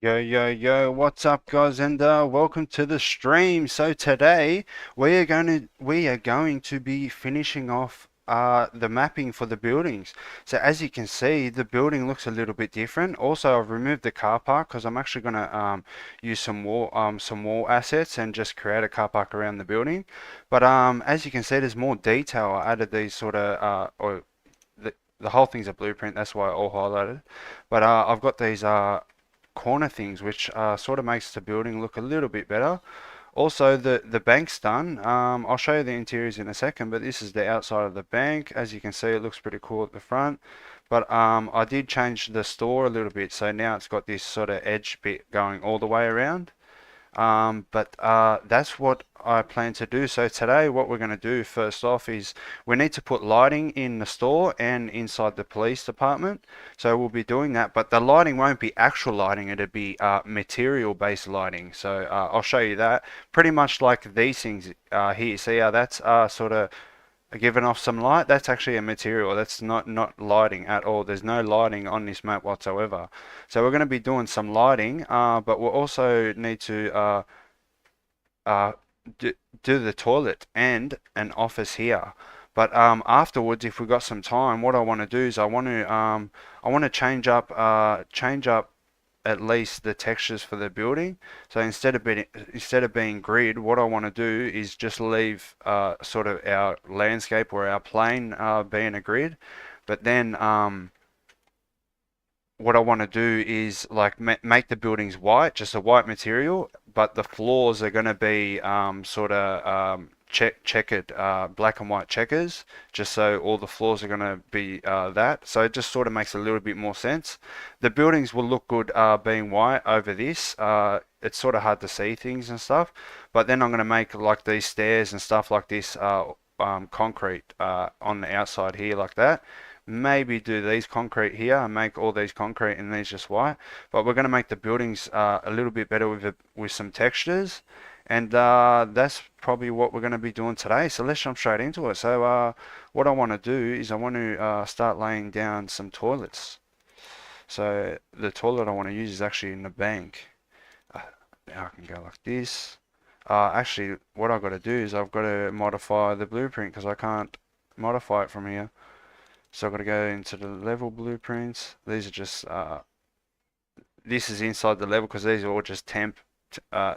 Yo, yo, yo, what's up, guys, and welcome to the stream. So today we are going to be finishing off the mapping for the buildings. So as you can see, the building looks a little bit different. Also, I've removed the car park because I'm actually gonna use some wall assets and just create a car park around the building. But as you can see, there's more detail. I added these sort of or the whole thing's a blueprint. That's why I all highlighted. But I've got these corner things, which sort of makes the building look a little bit better. Also, the bank's done. I'll show you the interiors in a second, but this is the outside of the bank. As you can see, it looks pretty cool at the front. But I did change the store a little bit, so now it's got this sort of edge bit going all the way around. But that's what I plan to do. So today, what we're going to do first off is we need to put lighting in the store and inside the police department. So we'll be doing that, but the lighting won't be actual lighting. It'll be material-based lighting. So I'll show you that. Pretty much like these things here. See how that's sort of giving off some light? That's actually a material. That's not lighting at all. There's no lighting on this map whatsoever. So we're going to be doing some lighting, but we'll also need to uh, do, do the toilet and an office here. But afterwards, if we got some time, what I want to do is I want to change up at least the textures for the building. So instead of being grid, what I want to do is just leave sort of our landscape or our plane being a grid. But then what I want to do is like make the buildings white, just a white material, but the floors are going to be sort of checkered, black and white checkers, just so all the floors are going to be that. So it just sort of makes a little bit more sense. The buildings will look good being white over this. It's sort of hard to see things and stuff, but then I'm going to make like these stairs and stuff like this concrete on the outside here like that. Maybe do these concrete here and make all these concrete and these just white. But we're going to make the buildings a little bit better with some textures. And that's probably what we're going to be doing today. So let's jump straight into it. So what I want to do is I want to start laying down some toilets. So the toilet I want to use is actually in the bank. Now I can go like this. Actually, what I've got to do is I've got to modify the blueprint because I can't modify it from here. So I've got to go into the level blueprints. These are just, this is inside the level because these are all just temp.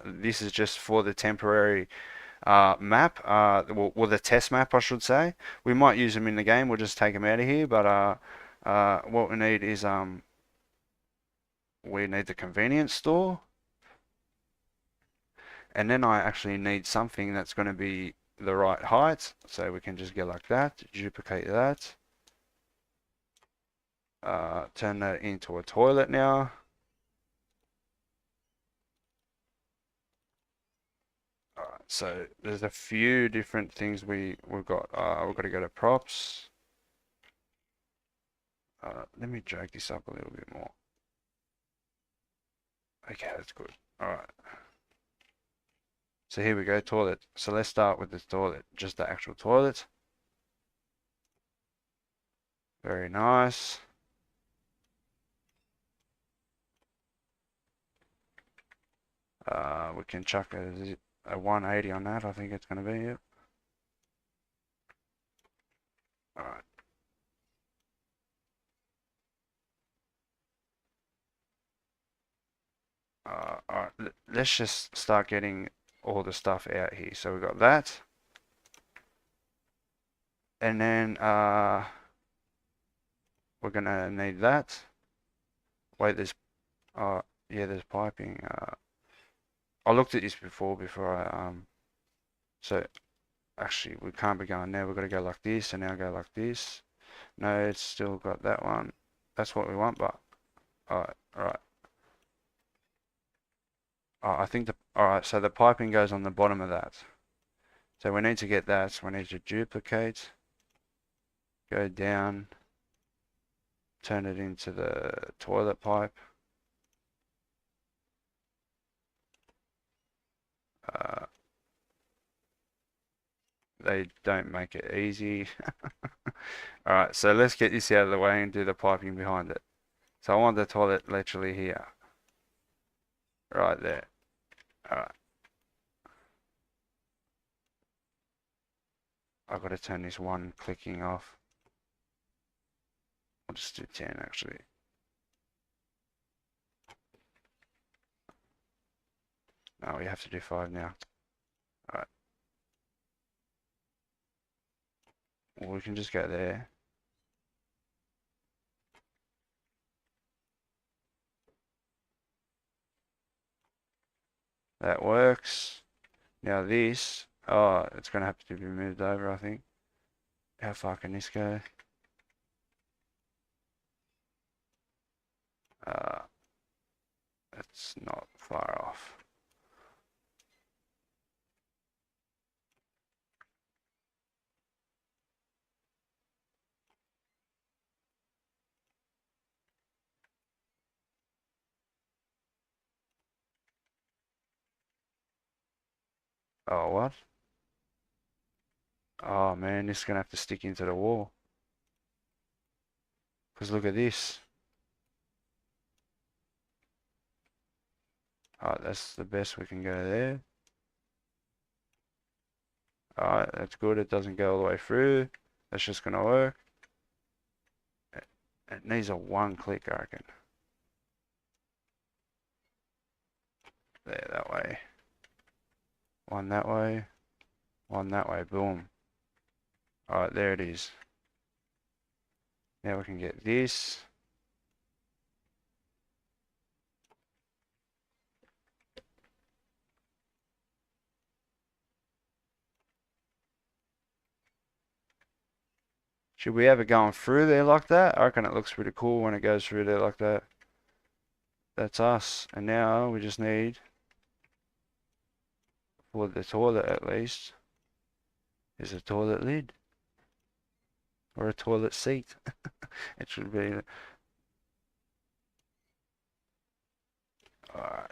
This is just for the temporary map, well, the test map, I should say. We might use them in the game. We'll just take them out of here. But what we need is we need the convenience store, and then I actually need something that's going to be the right height. So we can just go like that, duplicate that. Turn that into a toilet now. Alright, so there's a few different things we've got. We've got to go to props. Let me drag this up a little bit more. Okay, that's good. Alright. So here we go, toilet. So let's start with the toilet, just the actual toilet. Very nice. We can chuck a 180 on that. I think it's going to be it. All right. All right. Let's just start getting all the stuff out here. So we got that, and then we're gonna need that. Wait, there's yeah, there's piping. I looked at this before I so actually we can't be going there. We've got to go like this and now go like this. No, it's still got that one. That's what we want, but all right. I think all right. So the piping goes on the bottom of that. So we need to get that. So we need to duplicate, go down, turn it into the toilet pipe. Uh, they don't make it easy. Alright, so let's get this out of the way and do the piping behind it. So I want the toilet literally here. right there. All right, I've got to turn this one clicking off. I'll just do 10 actually. No, we have to do 5 now. All right, well, we can just go there. That works. Now this, oh, it's gonna have to be moved over, I think. How far can this go? Uh, it's not far off. Oh, what? Oh man, this is gonna have to stick into the wall. Because look at this. Alright, that's the best we can go there. Alright, that's good. It doesn't go all the way through. That's just gonna work. It needs a one click, I reckon. There, that way. One that way. One that way. Boom. Alright, there it is. Now we can get this. Should we have it going through there like that? I reckon it looks pretty cool when it goes through there like that. That's us. And now we just need, for the toilet at least, is a toilet lid. Or a toilet seat. It should be. Alright.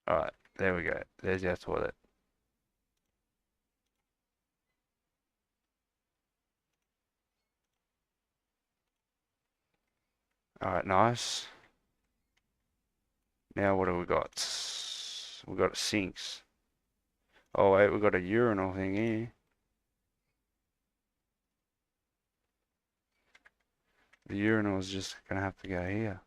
Alright, there we go. There's our toilet. Alright, nice. Now what do we got? We got sinks. Oh wait, we got a urinal thing here. The urinal is just gonna have to go here.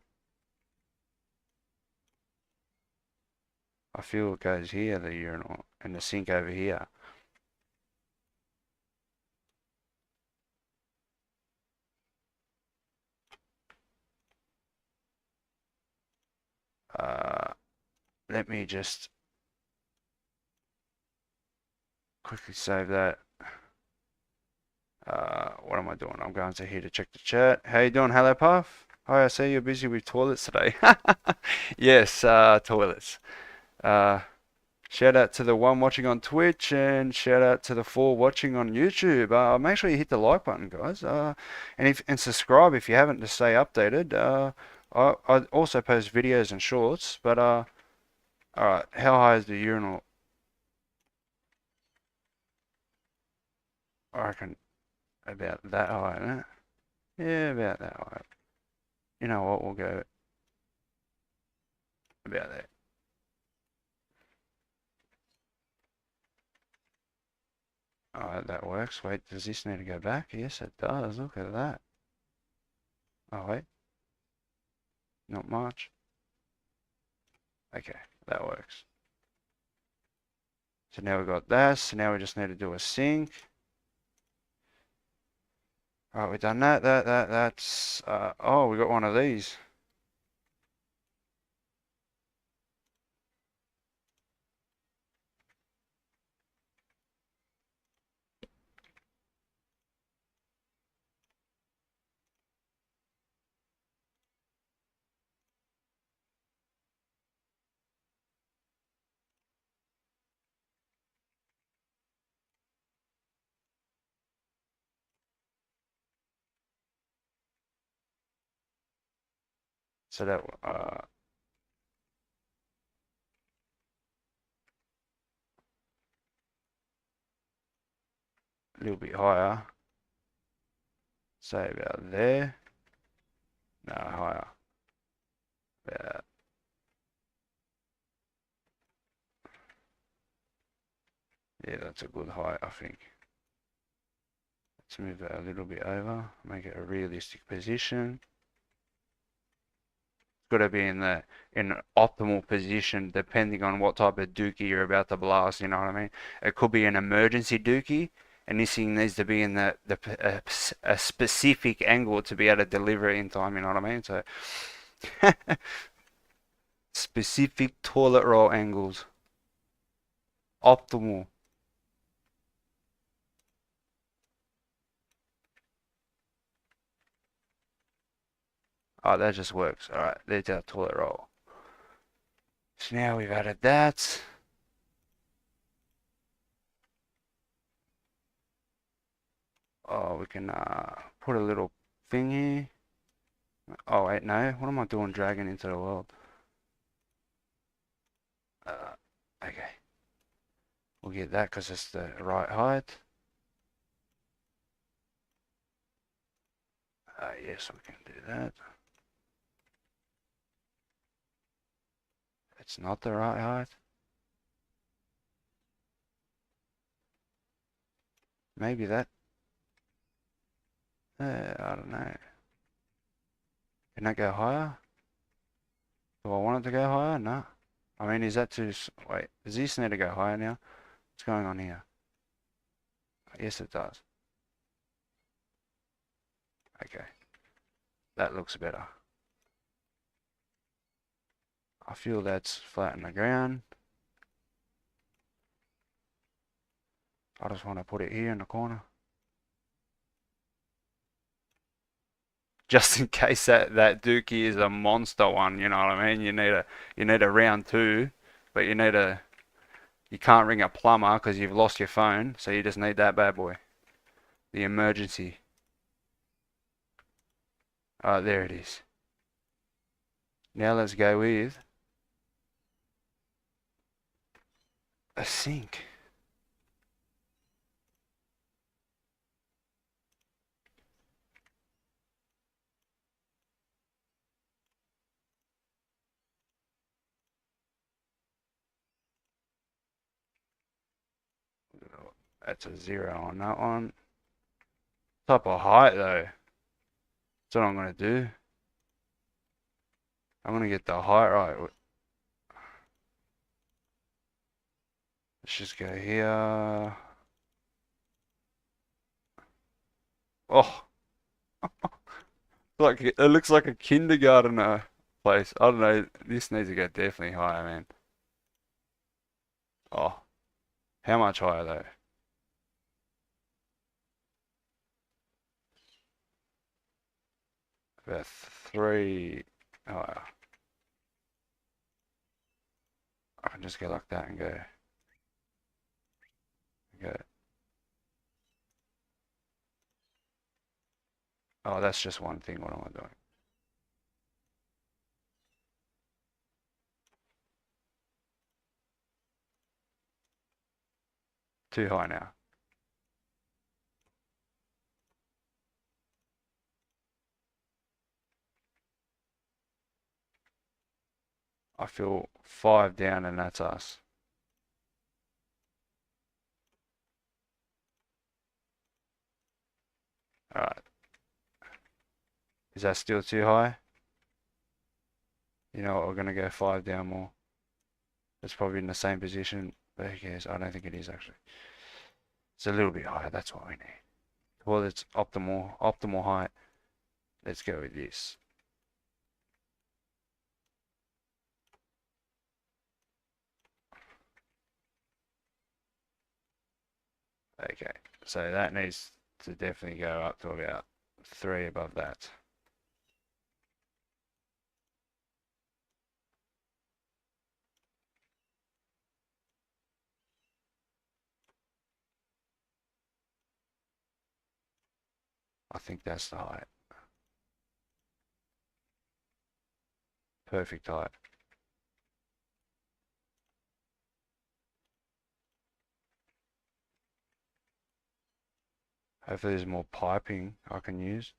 I feel it goes here, the urinal, and the sink over here. Uh, Let me just quickly save that. What am I doing? I'm going to here to check the chat. How you doing, Hello Puff? Hi, I see you're busy with toilets today. Yes, toilets. Uh, Shout out to the one watching on Twitch and shout out to the four watching on YouTube. Make sure you hit the like button, guys. And subscribe if you haven't to stay updated. I also post videos and shorts. But all right, how high is the urinal? I reckon about that high, isn't it? Yeah, about that high. You know what? We'll go about that. Alright, that works. Wait, does this need to go back? Yes, it does. Look at that. Oh, wait. Not much. Okay, that works. So now we've got that. So now we just need to do a sink. Alright, we've done that. That's... oh, we got one of these. So that... little bit higher. Say about there. No, higher. About, yeah, that's a good height, I think. Let's move that a little bit over, make it a realistic position. It's got to be in an optimal position depending on what type of dookie you're about to blast, you know what I mean? It could be an emergency dookie, and this thing needs to be in a specific angle to be able to deliver it in time, you know what I mean? So specific toilet roll angles. Optimal. Oh, that just works. Alright, there's our toilet roll. So now we've added that. Oh, we can put a little thing here. Oh, wait, no. What am I doing dragging into the world? Uh, okay. We'll get that because it's the right height. Yes, we can do that. It's not the right height. Maybe that. I don't know. Can that go higher? Do I want it to go higher? No. I mean, is that too... Wait, does this need to go higher now? What's going on here? Yes, it does. Okay. That looks better. I feel that's flat in the ground. I just want to put it here in the corner. Just in case that dookie is a monster one, you know what I mean? You need a round two, but you can't ring a plumber because you've lost your phone, so you just need that bad boy. The emergency. Oh, there it is. Now let's go with a sink. That's a 0 on that one. Type of height though. That's what I'm gonna do. I'm gonna get the height right. Let's just go here. Oh, like it looks like a kindergarten place. I don't know. This needs to go definitely higher, man. Oh, how much higher though? About 3. Oh, I can just go like that and go. Go. Oh, that's just one thing. What am I doing? Too high now. I feel 5 down and that's us. Alright. Is that still too high? You know what, we're gonna go 5 down more. It's probably in the same position, but who cares? I don't think it is actually. It's a little bit higher, that's what we need. Well, it's optimal height. Let's go with this. Okay, so that needs to definitely go up to about 3 above that. I think that's the height. Perfect height. Hopefully there's more piping I can use.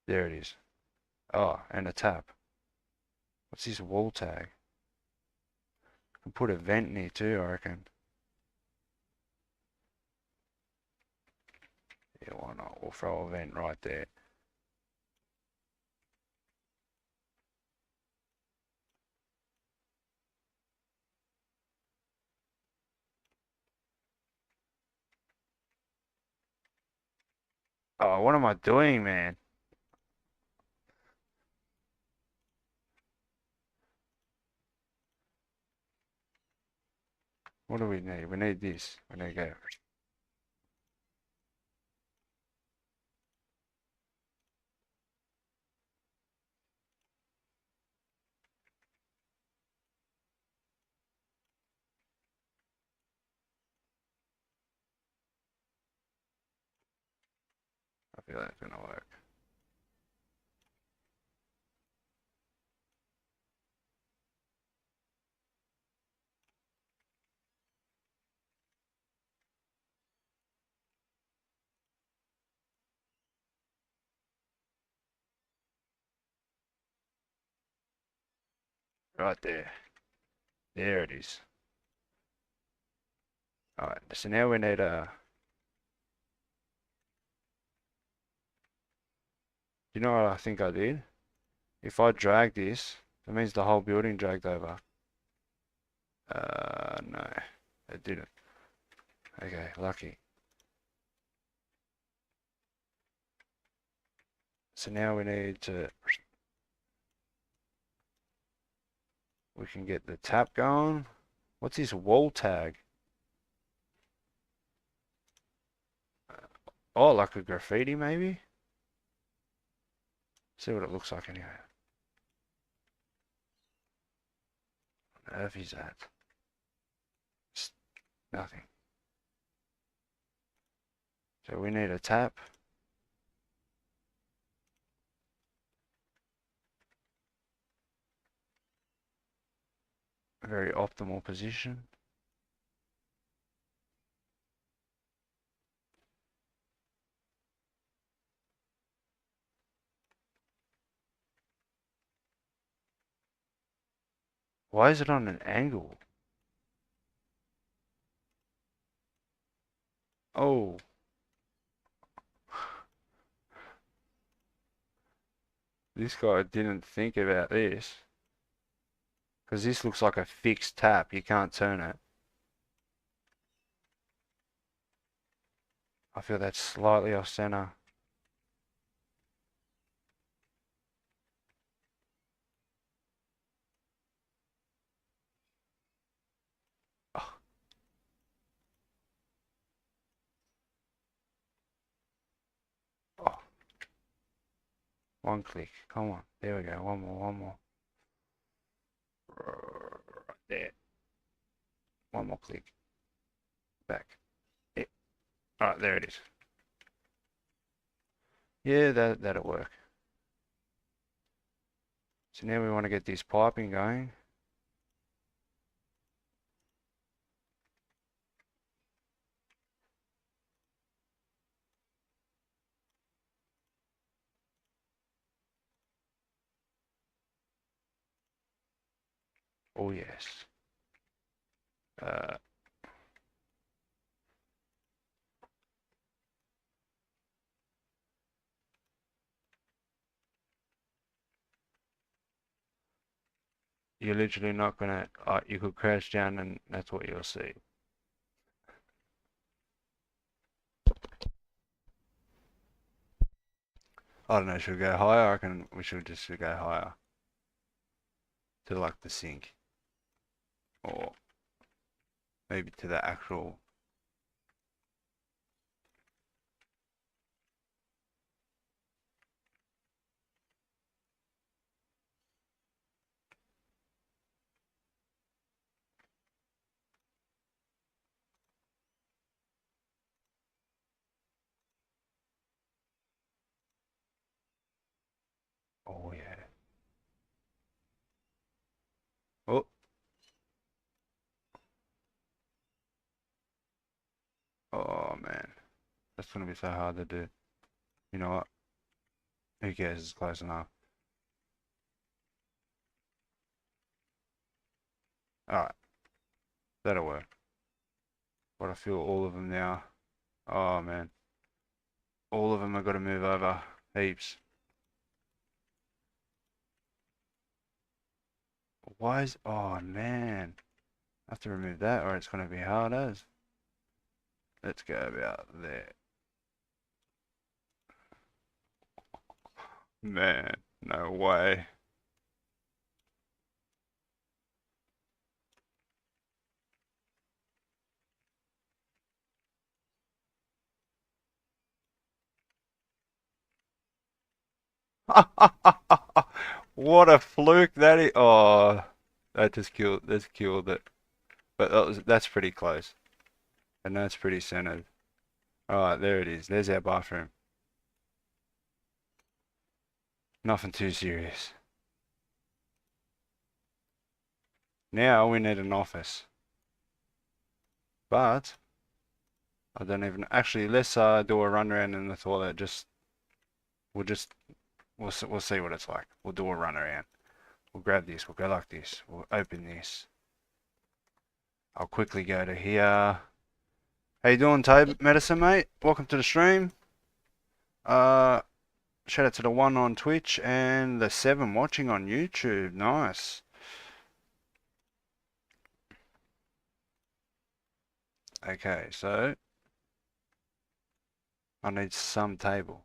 There it is. Oh, and a tap. What's this wall tag? I can put a vent in here too, I reckon. Yeah, why not? We'll throw a vent right there. Oh, what am I doing, man? What do we need? We need this. We need to go. I feel that's gonna work. Right there. There it is. Alright, so now we need a... You know what I think I did? If I drag this, that means the whole building dragged over. No, it didn't. Okay, lucky. So now we need to... We can get the tap going. What's this wall tag? Oh, like a graffiti maybe? See what it looks like anyway. What on earth is that? It's nothing. So we need a tap. A very optimal position. Why is it on an angle? Oh. This guy didn't think about this. Because this looks like a fixed tap. You can't turn it. I feel that's slightly off center. Oh, oh. One click. Come on. There we go. One more, one more. Right there. One more click. Back. Yeah. Alright, there it is. Yeah, that'll work. So now we want to get this piping going. Oh yes. Uh, you're literally not gonna. You could crouch down and that's what you'll see. I don't know. Should we go higher? I reckon we should just go higher to like the sink, or maybe to the actual. That's gonna be so hard to do. You know what? Who cares? It's close enough. Alright, that'll work. But I feel all of them now. Oh man. All of them have got to move over. Heaps. Why is... Oh man. I have to remove that or it's going to be hard as. Let's go about there. Man, no way. What a fluke that is. Oh, that's killed it. But that's pretty close. And that's pretty centered. Alright, there it is. There's our bathroom. Nothing too serious. Now we need an office. But I don't even actually let's do a run around in the toilet. We'll just we'll see what it's like. We'll do a run around. We'll grab this, we'll go like this, we'll open this. I'll quickly go to here. How you doing, Tabe Medicine, mate? Welcome to the stream. Shout out to the 1 on Twitch and the 7 watching on YouTube. Nice. Okay, so I need some table.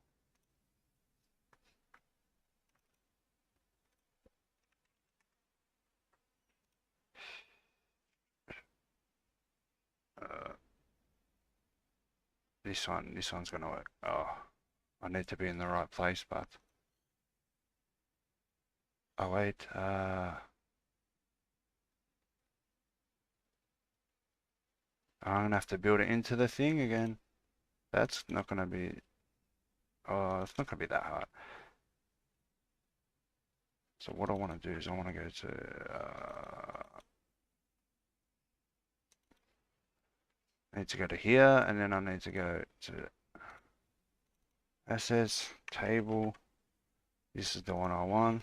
This one's gonna work. Oh, I need to be in the right place, but oh wait, I'm gonna have to build it into the thing again. That's not gonna be. Oh, it's not gonna be that hard. So what I want to do is I want to go to. I need to go to here, and then I need to go to assets, table. This is the one I want.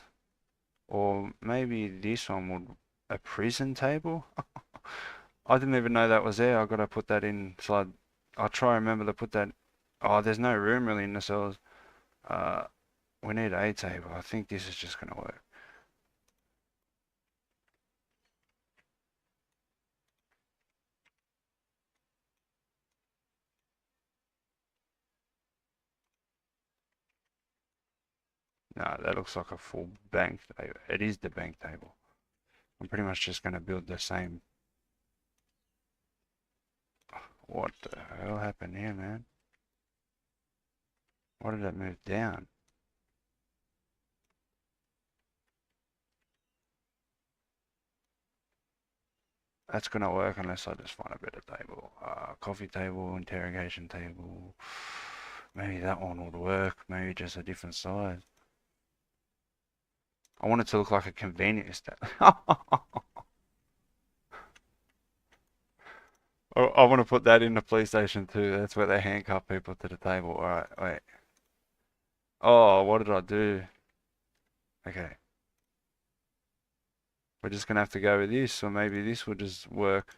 Or maybe this one would, a prison table? I didn't even know that was there. I gotta put that in, so I'll try and remember to put that. Oh, there's no room really in the cells. We need a table. I think this is just gonna work. No, that looks like a full bank table. It is the bank table. I'm pretty much just gonna build the same. What the hell happened here, man? Why did it move down? That's gonna work unless I just find a better table. Coffee table, interrogation table. Maybe that one would work. Maybe just a different size. I want it to look like a convenience store. I want to put that in the police station too. That's where they handcuff people to the table. Alright, wait. Oh, what did I do? Okay. We're just gonna have to go with this, or maybe this will just work.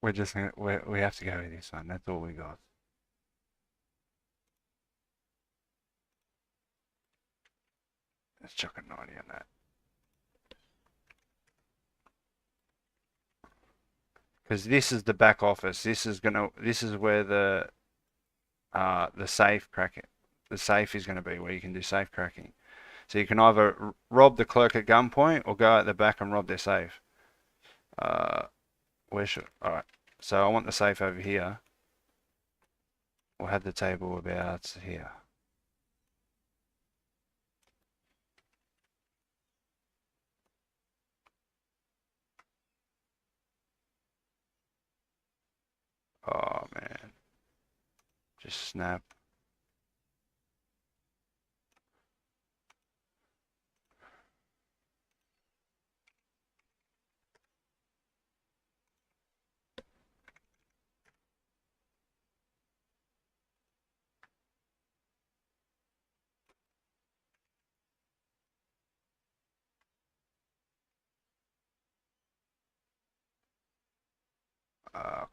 We have to go with this one. That's all we got. Let's chuck a 90 on that. Because this is the back office. This is where the safe crack it. The safe is gonna be where you can do safe cracking. So you can either rob the clerk at gunpoint or go out the back and rob their safe. Alright. So I want the safe over here. We'll have the table about here. Oh man. Just snap.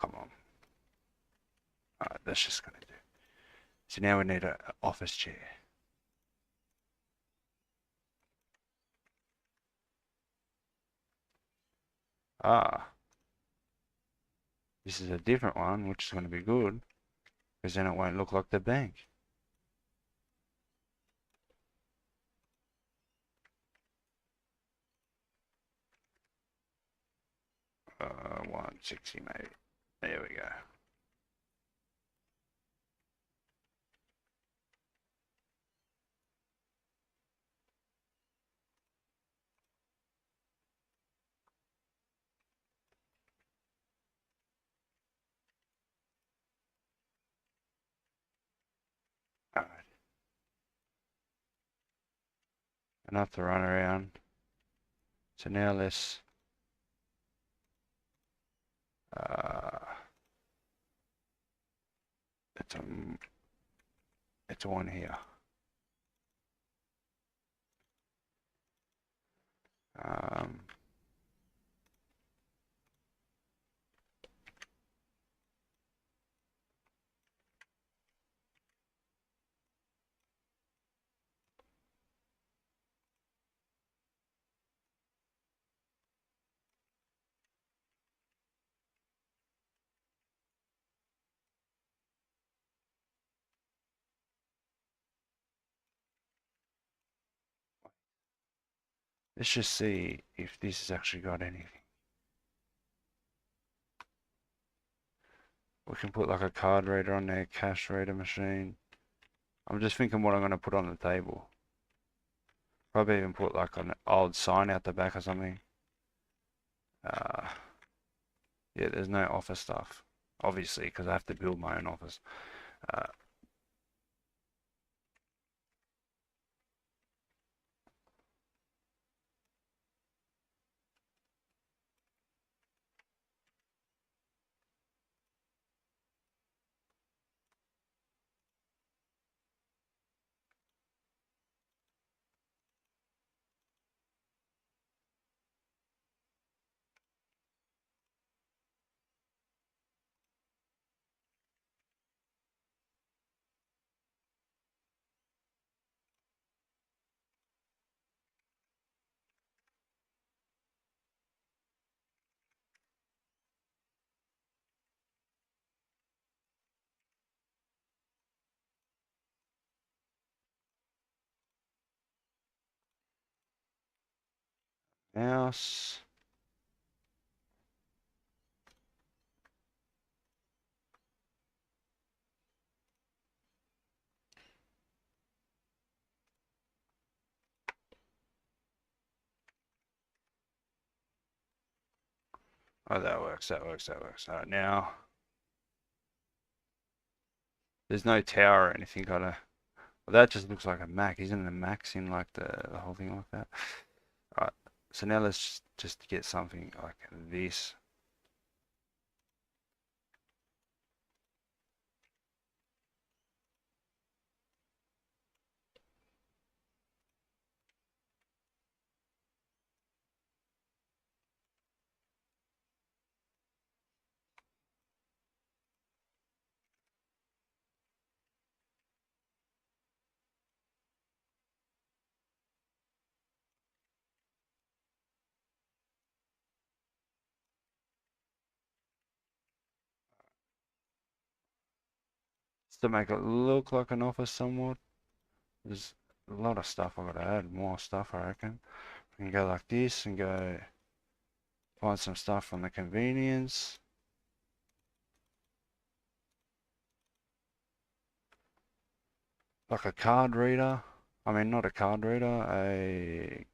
Come on. That's just gonna do. So now we need a office chair. Ah, this is a different one, which is going to be good, because then it won't look like the bank. 160 maybe. There we go. Alright, enough to run around. So now let's uh, it's a it's one here. Um, let's just see if this has actually got anything. We can put like a card reader on there, cash reader machine. I'm just thinking what I'm going to put on the table. Probably even put like an old sign out the back or something. Uh, yeah, there's no office stuff, obviously, because I have to build my own office. Uh, Mouse. Oh, that works, that works, that works. All right, now there's no tower or anything. Gotta. Well, that just looks like a Mac. Isn't the Macs in like the whole thing like that? All right. So now let's just get something like this. Just to make it look like an office somewhat. There's a lot of stuff I gotta add. More stuff, I reckon. We can go like this and go find some stuff from the convenience. Like a card reader. I mean, not a card reader,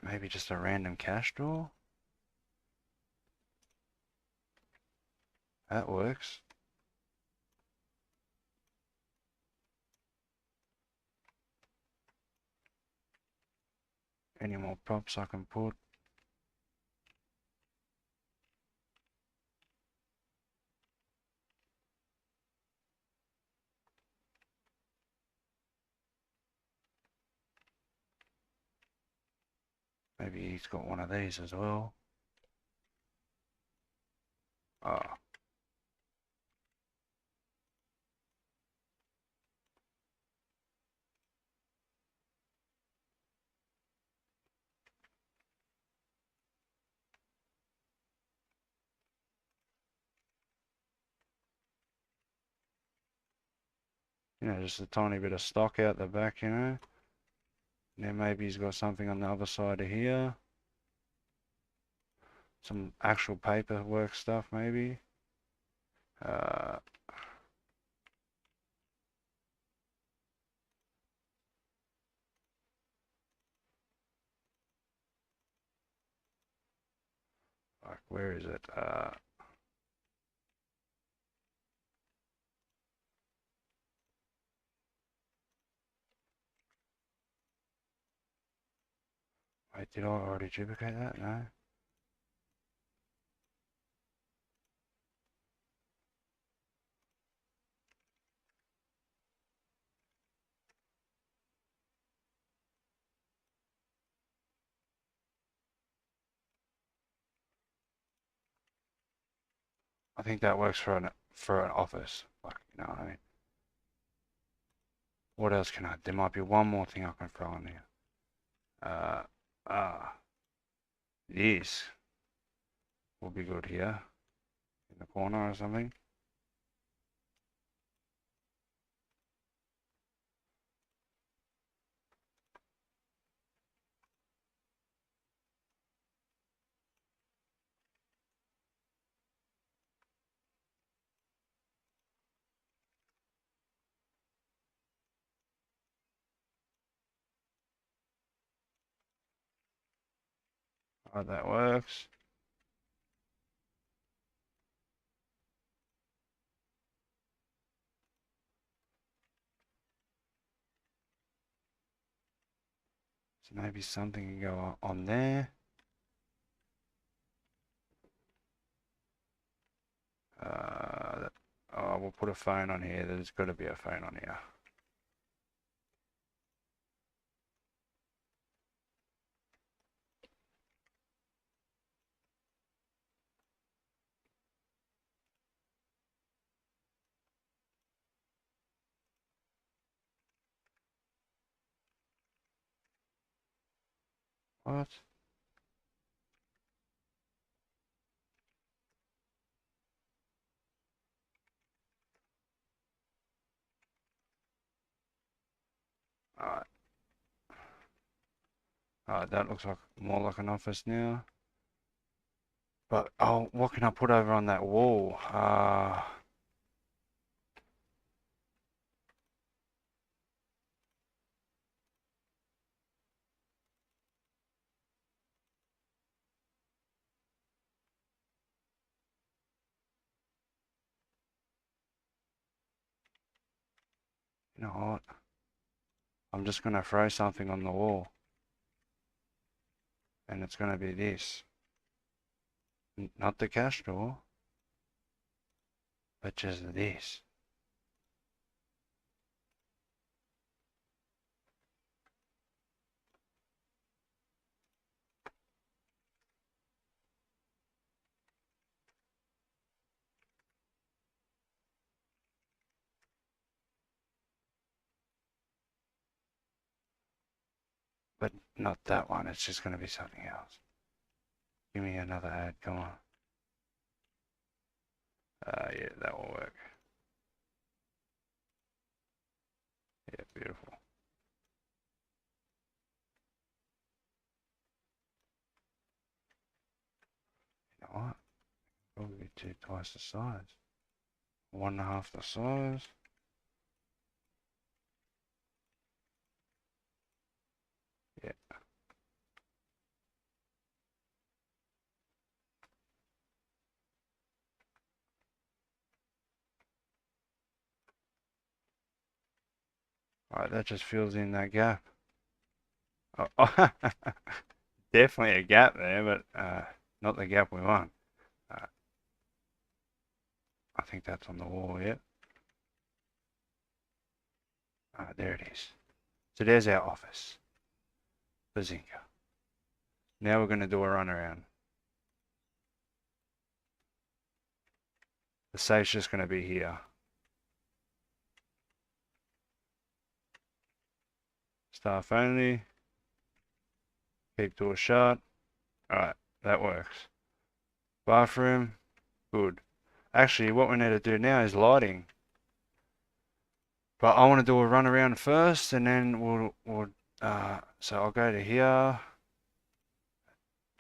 maybe just a random cash drawer. That works. Any more props I can put? Maybe he's got one of these as well. Oh, just a tiny bit of stock out the back, Then maybe he's got something on the other side of here. Some actual paperwork stuff, maybe. Uh, like, where is it? Wait, did I already duplicate that? No. I think that works for an office. Like, what I mean? What else can I? There might be one more thing I can throw in here. Uh, ah, this will be good here in the corner or something. Alright, that works. So maybe something can go on there. Oh, we'll put a phone on here. There's got to be a phone on here. What? Alright. Alright, that looks like more like an office now. But, oh, what can I put over on that wall? You know what? I'm just going to throw something on the wall. And it's going to be this. Not the cash drawer, but just this. But not that one. It's just going to be something else. Give me another ad. Come on. Yeah, that will work. Yeah, beautiful. You know what? Probably twice the size. 1.5 the size. Yeah. Alright, that just fills in that gap. Oh, definitely a gap there, but not the gap we want. Uh, I think that's on the wall, yeah. There it is. So there's our office. Bazinga. Now we're going to do a run around. The safe's just going to be here. Staff only. Keep door shut. Alright, that works. Bathroom. Good. Actually, what we need to do now is lighting. But I want to do a run around first, and then so I'll go to here.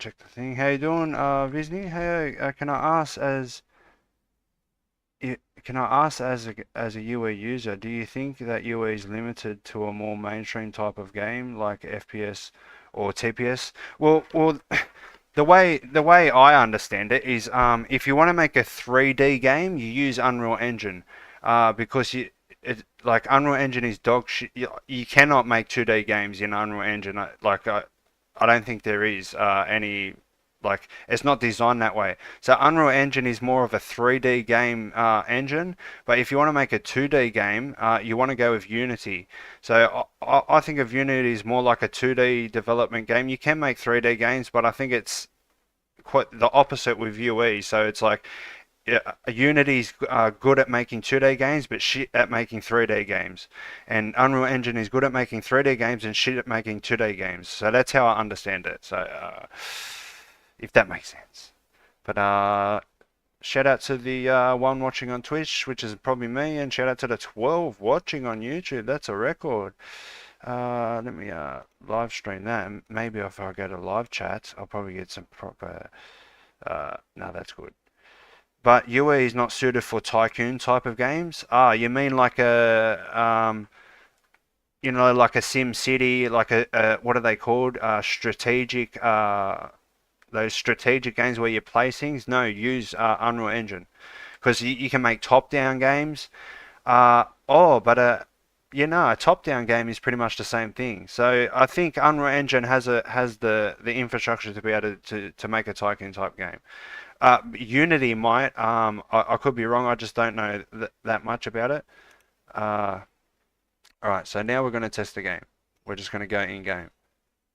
Check the thing. How you doing, Visney? Hey, can I ask as a UE user, do you think that UE is limited to a more mainstream type of game like FPS or TPS? Well, the way I understand it is, if you want to make a 3D game, you use Unreal Engine, because like Unreal Engine is dog shit. You cannot make 2D games in Unreal Engine. I don't think there is any, like, it's not designed that way. So Unreal Engine is more of a 3D game engine, but if you want to make a 2D game, you want to go with Unity. So I think of Unity as more like a 2D development game. You can make 3D games, but I think it's quite the opposite with UE. So it's like, yeah, Unity's good at making 2D games, but shit at making 3D games. And Unreal Engine is good at making 3D games and shit at making 2D games. So that's how I understand it. So, if that makes sense. But shout out to the one watching on Twitch, which is probably me, and shout out to the 12 watching on YouTube. That's a record. Let me live stream that. Maybe if I go to live chat, I'll probably get some proper. No, that's good. But UE is not suited for tycoon type of games. Ah, you mean like like a Sim City, like what are they called? Strategic, those strategic games where you place things? No, use Unreal Engine, because you can make top-down games. But a top-down game is pretty much the same thing. So I think Unreal Engine has the infrastructure to be able to make a tycoon type game. Unity might. I could be wrong. I just don't know that much about it. Uh, all right. So now we're going to test the game. We're just going to go in game.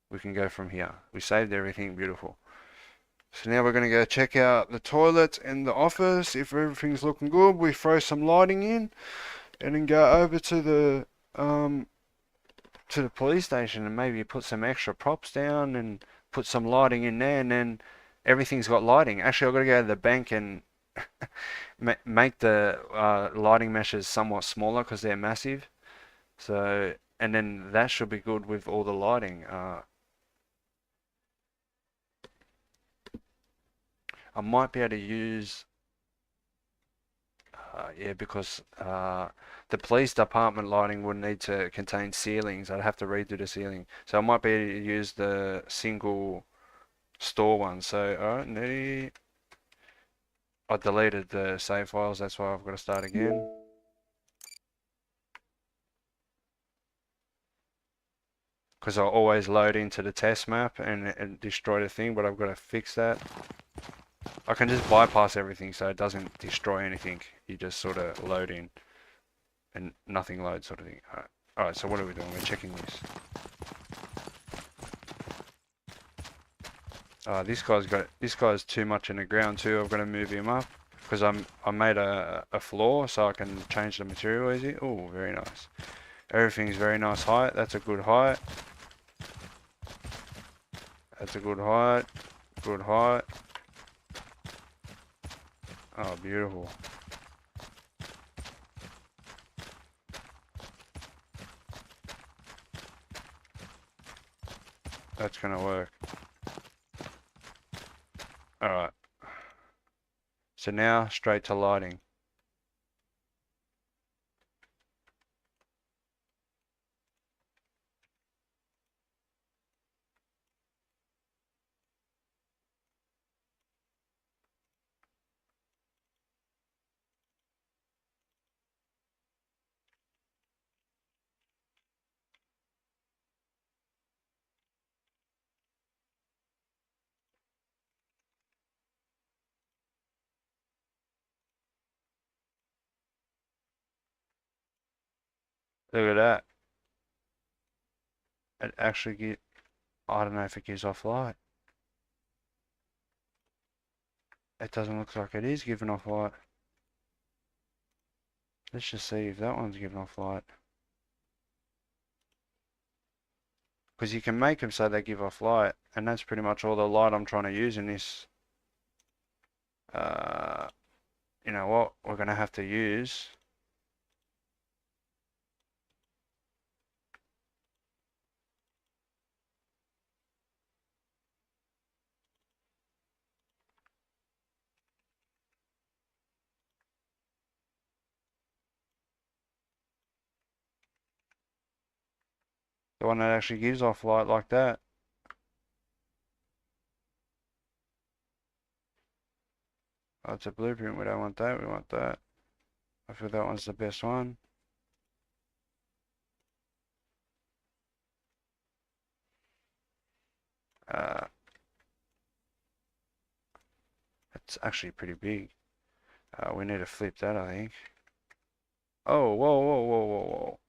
We can go from here. We saved everything. Beautiful. So now we're going to go check out the toilet and the office. If everything's looking good, we throw some lighting in, and then go over to the police station and maybe put some extra props down and put some lighting in there, and then everything's got lighting. Actually, I've got to go to the bank and make the lighting meshes somewhat smaller because they're massive. So, and then that should be good with all the lighting. I might be able to use, yeah, because the police department lighting would need to contain ceilings. I'd have to redo the ceiling. So I might be able to use the single store one. So, alright, I deleted the save files, that's why I've got to start again. Because I always load into the test map and destroy the thing, but I've got to fix that. I can just bypass everything so it doesn't destroy anything. You just sort of load in and nothing loads, sort of thing. Alright, so what are we doing? We're checking this. This guy's too much in the ground too. I've got to move him up because I made a floor so I can change the material easy. Oh, very nice. Everything's very nice height. That's a good height. That's a good height. Good height. Oh, beautiful. That's gonna work. Alright. So now straight to lighting. Look at that. It actually I don't know if it gives off light. It doesn't look like it is giving off light. Let's just see if that one's giving off light. Because you can make them so they give off light, and that's pretty much all the light I'm trying to use in this. Uh, you know what? We're going to have to use. The one that actually gives off light like that. Oh, it's a blueprint. We don't want that. We want that. I feel that one's the best one. Uh, it's actually pretty big. We need to flip that, I think. Oh, whoa, whoa, whoa, whoa, whoa.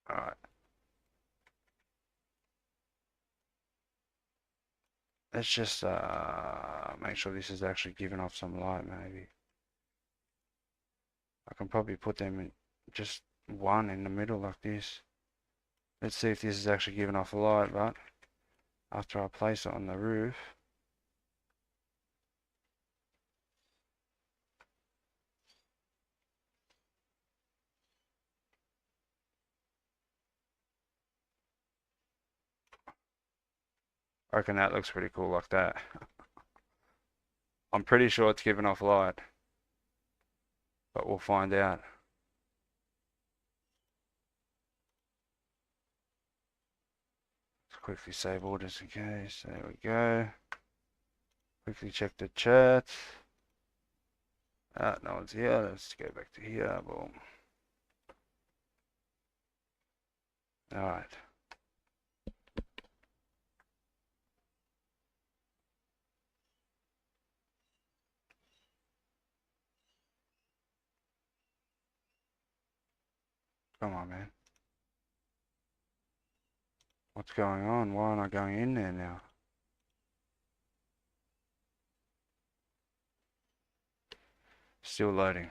Alright. Let's just make sure this is actually giving off some light, maybe. I can probably put them in just one in the middle like this. Let's see if this is actually giving off a light, but after I place it on the roof. I reckon that looks pretty cool like that. I'm pretty sure it's giving off light, but we'll find out. Let's quickly save all just in case. There we go. Quickly check the chat. No one's here. Let's go back to here. Boom. Alright. Come on, man. What's going on? Why aren't I going in there now? Still loading.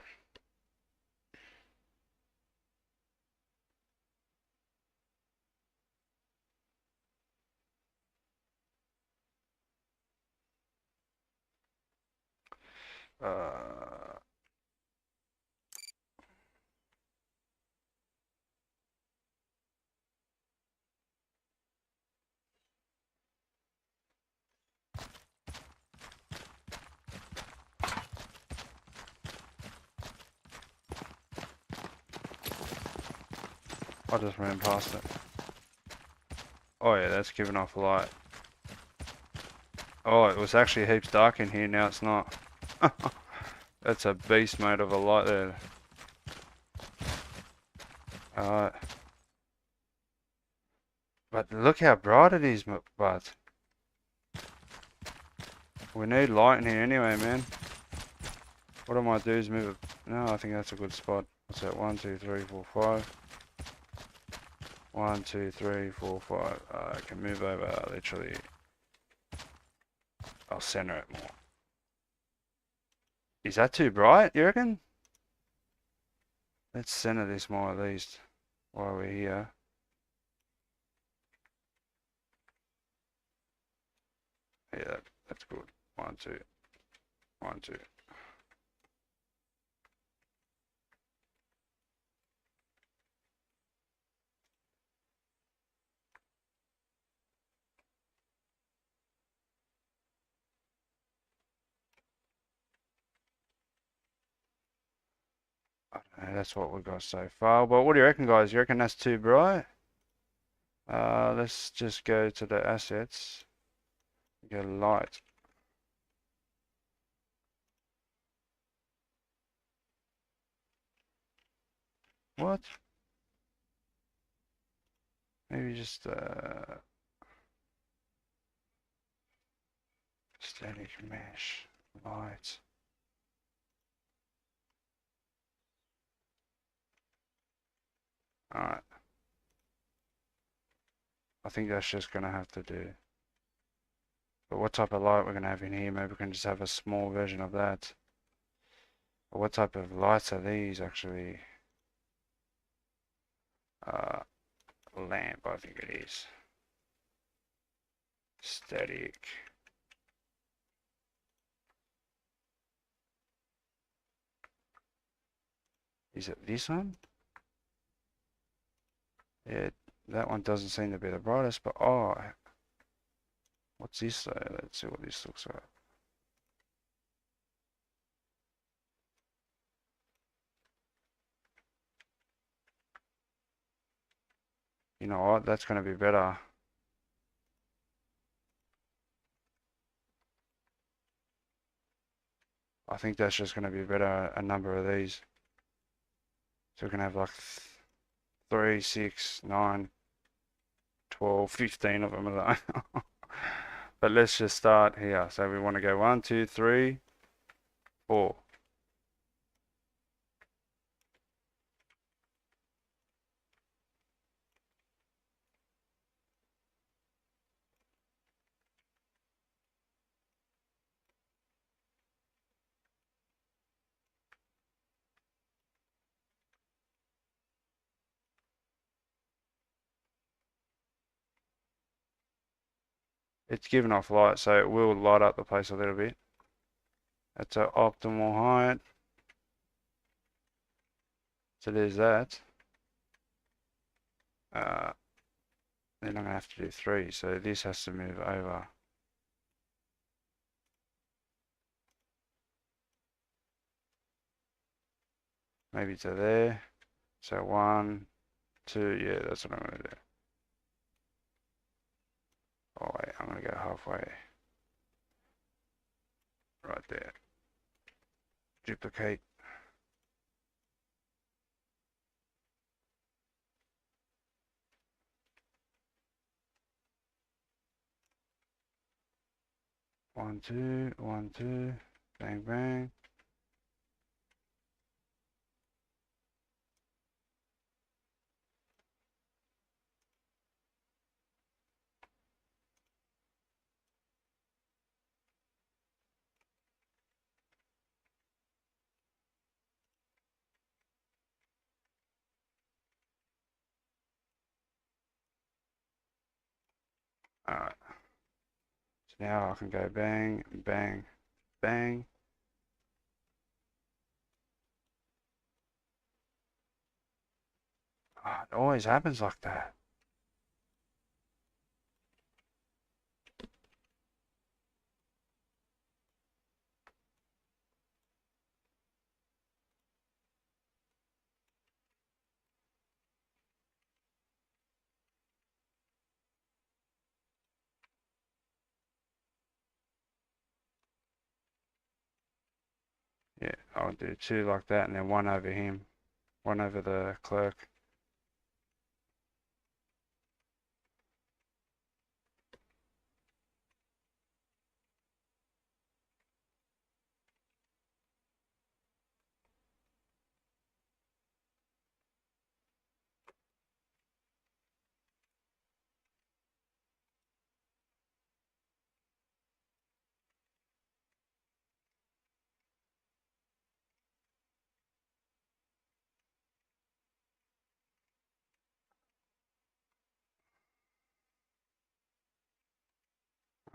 Uh, I just ran past it. Oh yeah, that's giving off a light. Oh, it was actually heaps dark in here, now it's not. That's a beast mode of a light there. Alright. But look how bright it is, but we need light in here anyway, man. What I might do is move it. No, I think that's a good spot. What's that? 1, 2, 3, 4, 5. 1, 2, 3, 4, 5. I can move over literally. I'll center it more. Is that too bright, you reckon? Let's center this more at least while we're here. Yeah, that's good. 1, 2. 1, 2. I don't know, that's what we've got so far. But what do you reckon, guys? You reckon that's too bright? Let's just go to the assets. Go light. What? Maybe just Static mesh, light. Alright. I think that's just gonna have to do. But what type of light we're gonna have in here? Maybe we can just have a small version of that. But what type of lights are these actually? Lamp, I think it is. Static. Is it this one? Yeah, that one doesn't seem to be the brightest, but oh, what's this though? Let's see what this looks like. You know what? That's going to be better. I think that's just going to be better, a number of these. So we can have like 3, 6, 9, 12, 15 of them. But let's just start here. So we want to go 1, 2, 3, 4. It's giving off light, so it will light up the place a little bit. That's our optimal height. So there's that. Then I'm going to have to do 3. So this has to move over. Maybe to there. So 1, 2. Yeah, that's what I'm going to do. Oh wait, I'm going to go halfway. Right there. Duplicate. One, two, 1, 2. Bang, bang. Alright. So now I can go bang, bang, bang. Oh, it always happens like that. Yeah, I'll do 2 like that and then 1 over him. 1 over the clerk.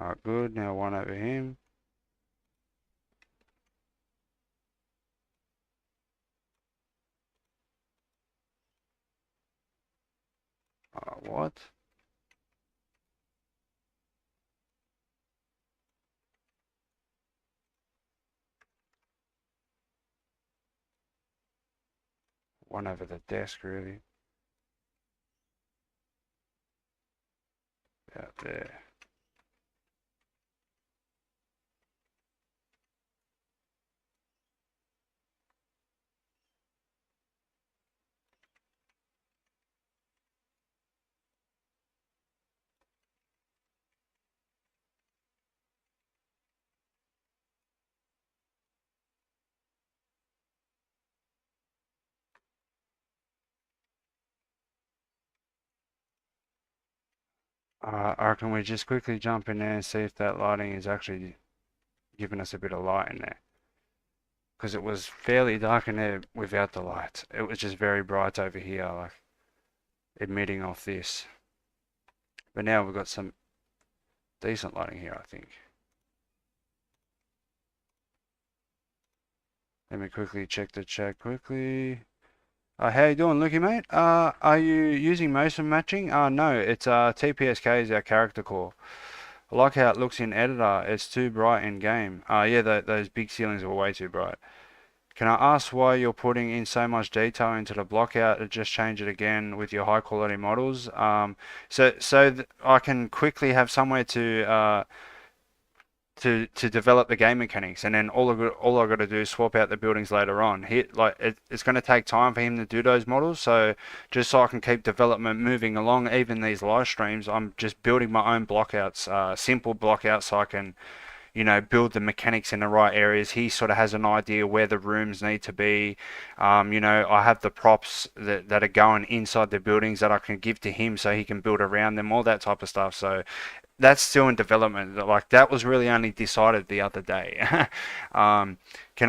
Alright, good. Now 1 over him. What? One over the desk, really. Out there. I reckon we just quickly jump in there and see if that lighting is actually giving us a bit of light in there. Because it was fairly dark in there without the light. It was just very bright over here, like emitting off this. But now we've got some decent lighting here, I think. Let me quickly check the chat quickly. How you doing, Lucky mate? Are you using motion matching? No, it's TPSK is our character core. I like how it looks in editor. It's too bright in game. Yeah, those big ceilings are way too bright. Can I ask why you're putting in so much detail into the block out and just change it again with your high quality models? So I can quickly have somewhere to develop the game mechanics, and then all I got to do is swap out the buildings later on. It's going to take time for him to do those models, so just so I can keep development moving along, even these live streams, I'm just building my own blockouts, simple blockouts, so I can, build the mechanics in the right areas. He sort of has an idea where the rooms need to be. I have the props that are going inside the buildings that I can give to him so he can build around them, all that type of stuff. So that's still in development. Like that was really only decided the other day. Can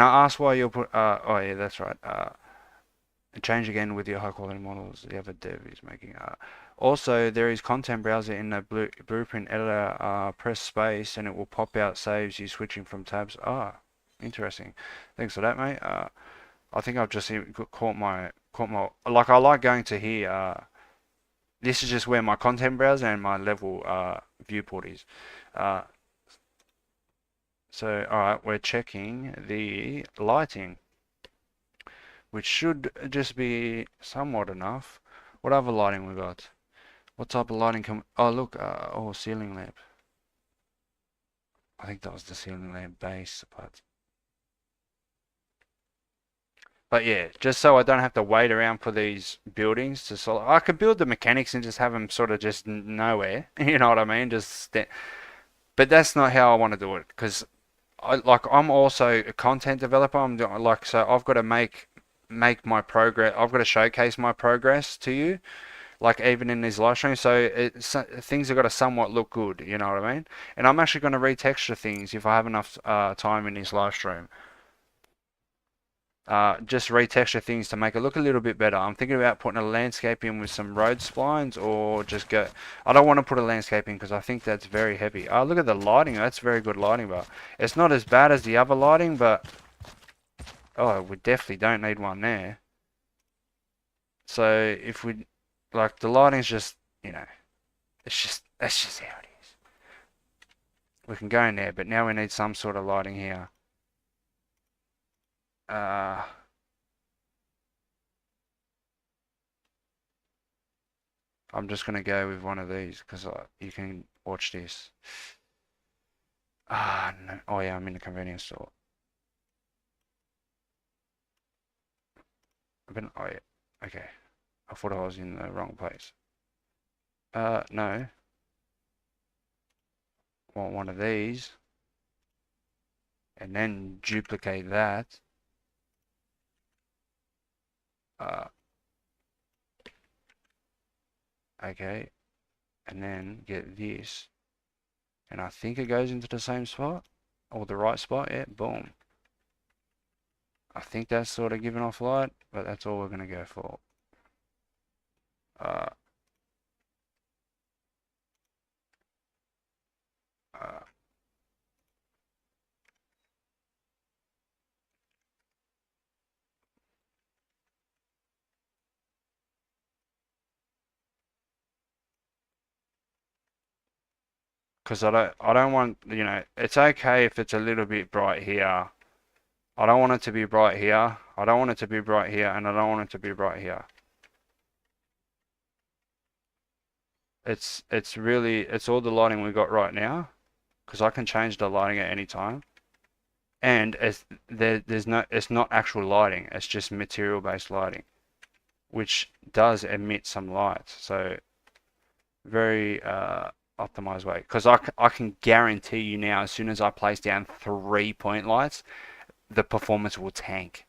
I ask why you're put? Oh yeah, that's right. Change again with your high quality models. The other dev is making. Also, there is content browser in the blueprint editor. Press space and it will pop out saves you switching from tabs. Interesting. Thanks for that, mate. I think I've just caught my like I like going to here. This is just where my content browser and my level viewport is. Uh, so, alright, we're checking the lighting, which should just be somewhat enough. What other lighting we got? What type of lighting can... Oh, look, ceiling lamp. I think that was the ceiling lamp base, but yeah, just so I don't have to wait around for these buildings to solve. I could build the mechanics and just have them sort of just nowhere. You know what I mean? But that's not how I want to do it because I'm also a content developer. So I've got to make my progress. I've got to showcase my progress to you, like even in these live streams. So things have got to somewhat look good. You know what I mean? And I'm actually going to retexture things if I have enough time in this live stream. Just retexture things to make it look a little bit better. I'm thinking about putting a landscape in with some road splines or just go... I don't want to put a landscape in because I think that's very heavy. Look at the lighting. That's very good lighting, but it's not as bad as the other lighting, but... Oh, we definitely don't need one there. So if we... Like, the lighting's just, that's just how it is. We can go in there, but now we need some sort of lighting here. Uh... I'm just going to go with one of these because you can watch this. No. Oh, yeah, I'm in the convenience store. Oh, yeah. Okay. I thought I was in the wrong place. No. Want one of these. And then duplicate that. Okay. And then get this. And I think it goes into the same spot. Or the right spot. Yeah, boom. I think that's sort of giving off light. But that's all we're going to go for. Because I don't want, it's okay if it's a little bit bright here. I don't want it to be bright here. I don't want it to be bright here, and I don't want it to be bright here. It's all the lighting we got right now, because I can change the lighting at any time. And it's not actual lighting. It's just material-based lighting, which does emit some light. So very optimized way. Because I can guarantee you now, as soon as I place down 3-point lights, the performance will tank.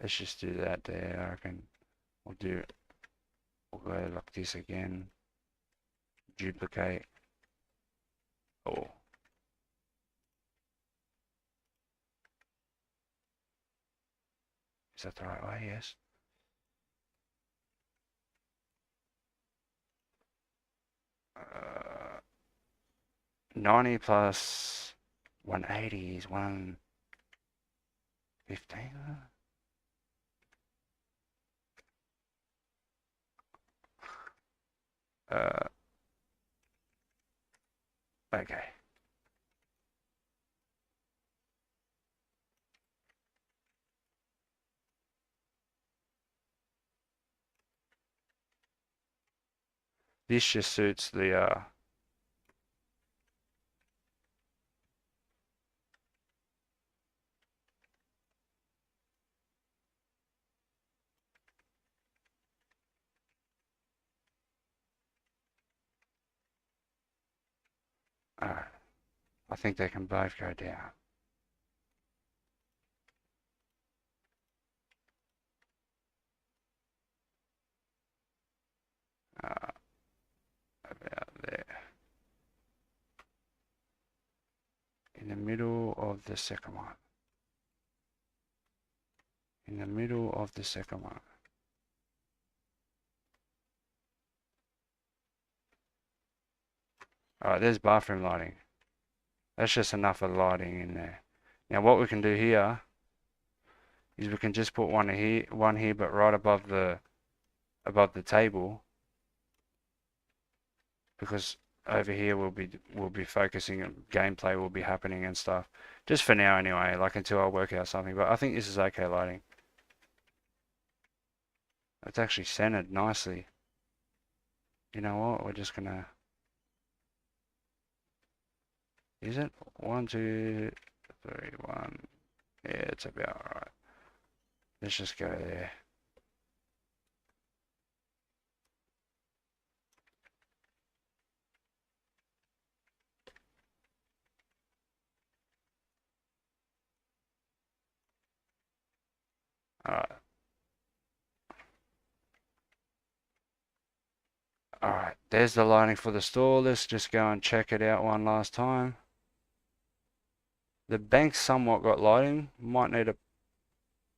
Let's just do that there, I reckon. we'll go like this again, duplicate. Oh, is that the right way? Yes. 90 plus 180 is 115. Okay. This just suits the alright. I think they can both go down. About there. In the middle of the second one. In the middle of the second one. Alright, there's bathroom lighting. That's just enough of lighting in there. Now what we can do here is we can just put one here, but right above the table, because over here we'll be focusing on gameplay will be happening and stuff. Just for now anyway, like until I work out something. But I think this is okay lighting. It's actually centered nicely. You know what? We're just gonna. Is it 1, 2, 3, 1? Yeah, it's about right. Let's just go there. Alright. Alright, there's the lighting for the store. Let's just go and check it out one last time. The bank's somewhat got lighting. Might need to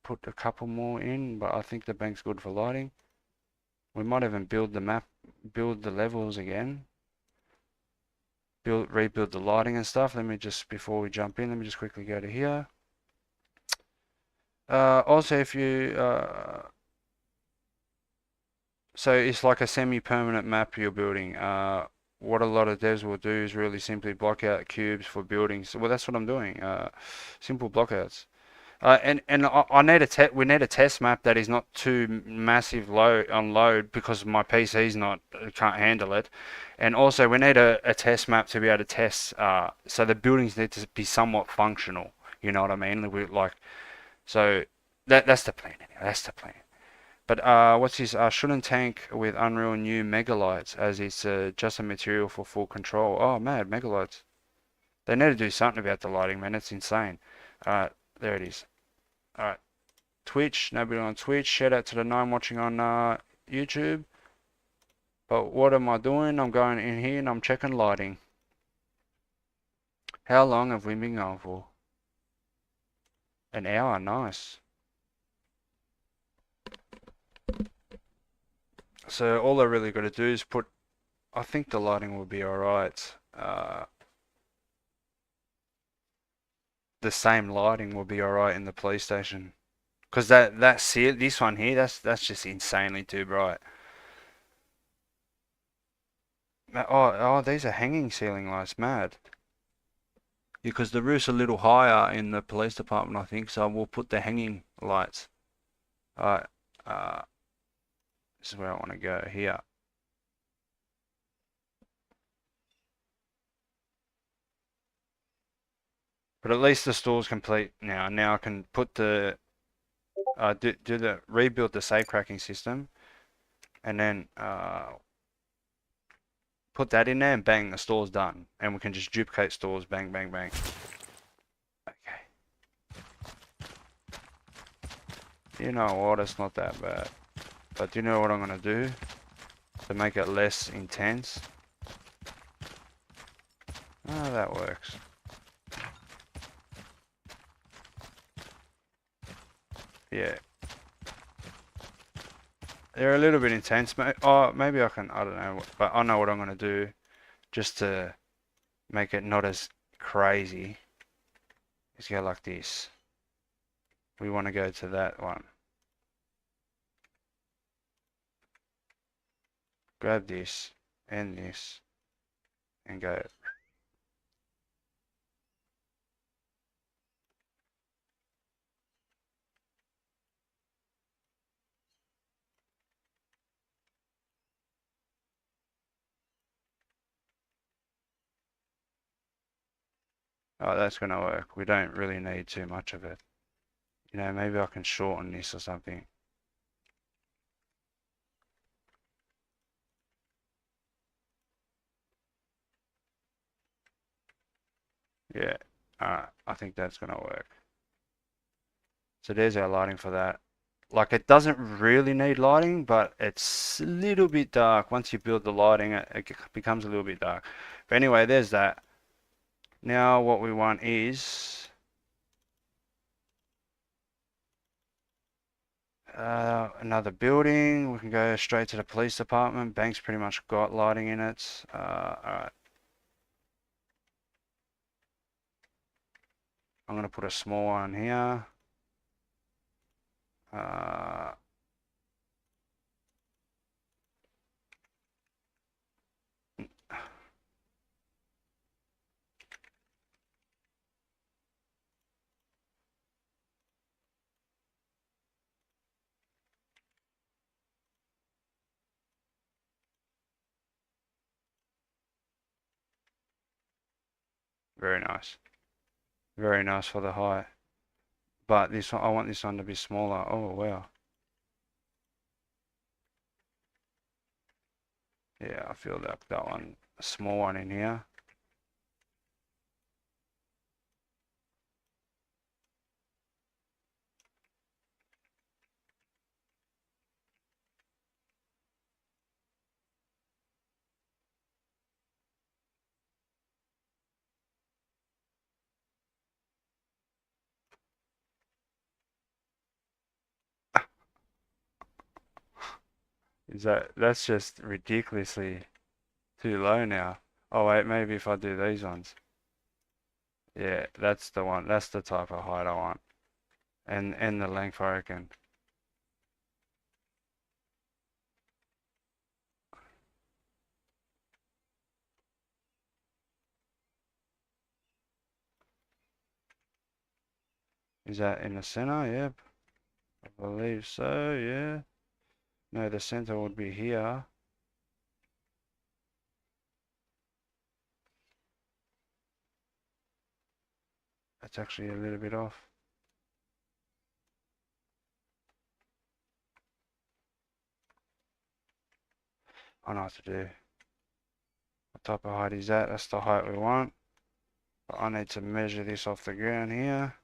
put a couple more in, but I think the bank's good for lighting. We might even build the map, build the levels again. Rebuild the lighting and stuff. Let me just, before we jump in, let me just quickly go to here. Also, if you, so it's like a semi-permanent map you're building. What a lot of devs will do is really simply block out cubes for buildings. Well, that's what I'm doing. Simple blockouts. And I need we need a test map that is not too massive on load because my PC's can't handle it. And also we need a test map to be able to test. So the buildings need to be somewhat functional. You know what I mean? So that's the plan. Anyway. That's the plan. But what's this? Shouldn't tank with Unreal new megalights as it's just a material for full control. Oh, mad megalights. They need to do something about the lighting, man. It's insane. Alright, there it is. Alright. Twitch, nobody on Twitch. Shout out to the 9 watching on YouTube. But what am I doing? I'm going in here and I'm checking lighting. How long have we been going for? An hour, nice. So all I really got to do is put, I think the lighting will be alright. The same lighting will be alright in the police station. Because this one here, that's just insanely too bright. Oh, these are hanging ceiling lights, mad. Because the roof's a little higher in the police department, I think, so we'll put the hanging lights. Alright, this is where I want to go, here. But at least the store's complete now. Now I can put the, rebuild the safe cracking system, and then put that in there and bang, the store's done. And we can just duplicate stores, bang, bang, bang. Okay. You know what, it's not that bad. But do you know what I'm going to do to make it less intense? Oh, that works. Yeah. They're a little bit intense. Oh, maybe I can, I don't know, but I know what I'm going to do just to make it not as crazy. Is go like this. We want to go to that one. Grab this and this and go. Oh, that's going to work. We don't really need too much of it. You know, maybe I can shorten this or something. Yeah, I think that's going to work. So there's our lighting for that. Like it doesn't really need lighting, but it's a little bit dark. Once you build the lighting, it becomes a little bit dark. But anyway, there's that. Now what we want is another building. We can go straight to the police department. Bank's pretty much got lighting in it. Alright. I'm gonna put a small one here. Uh, very nice. Very nice for the height. But this one, I want this one to be smaller. Oh wow. Yeah, I feel that one, a small one in here. That's just ridiculously too low now. Oh wait, maybe if I do these ones. Yeah, that's the one. That's the type of height I want. And the length I reckon. Is that in the center? Yep. I believe so, yeah. No, the center would be here. That's actually a little bit off. I know what to do. What type of height is that? That's the height we want. But I need to measure this off the ground here.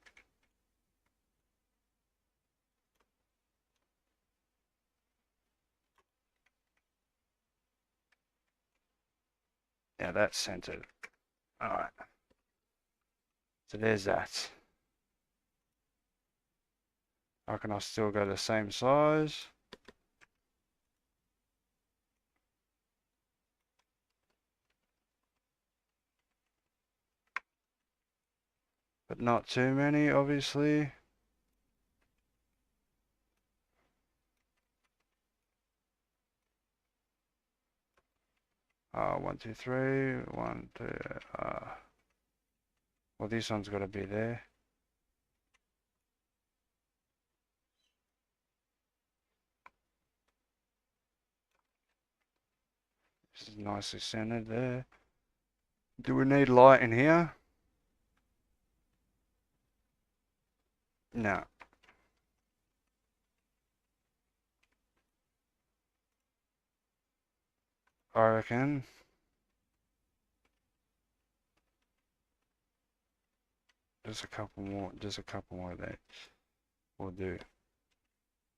Yeah, that's centered. Alright. So there's that. I reckon I'll still go the same size. But not too many, obviously. One, two, three. One, two. Well, this one's got to be there. This is nicely centered there. Do we need light in here? No. I reckon. Just a couple more there will do.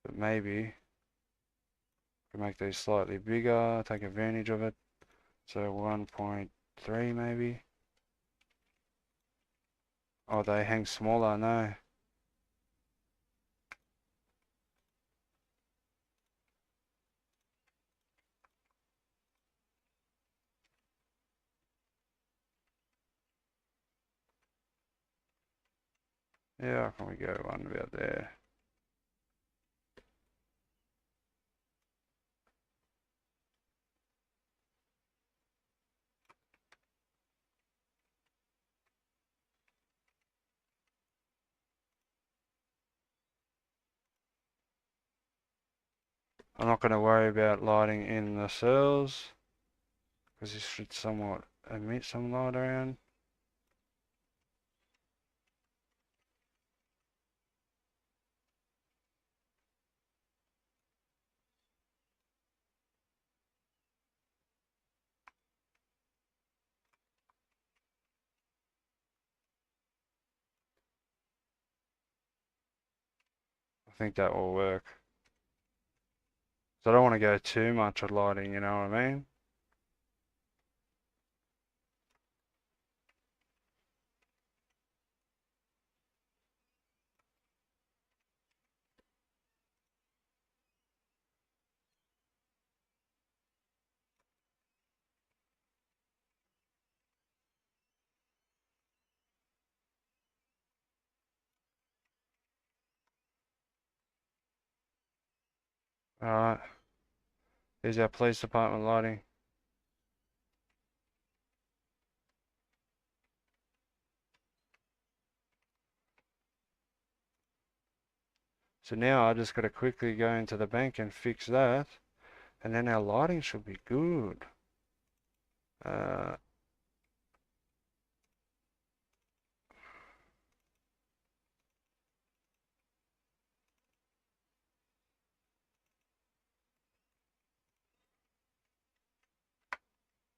But maybe Can make these slightly bigger, take advantage of it. So 1.3 maybe. Oh, they hang smaller, no. Yeah, can we go one about there? I'm not going to worry about lighting in the cells because this should somewhat emit some light around. I think that will work. So I don't want to go too much at lighting, you know what I mean? Alright, here's our police department lighting. So now I just got to quickly go into the bank and fix that, and then our lighting should be good. Uh,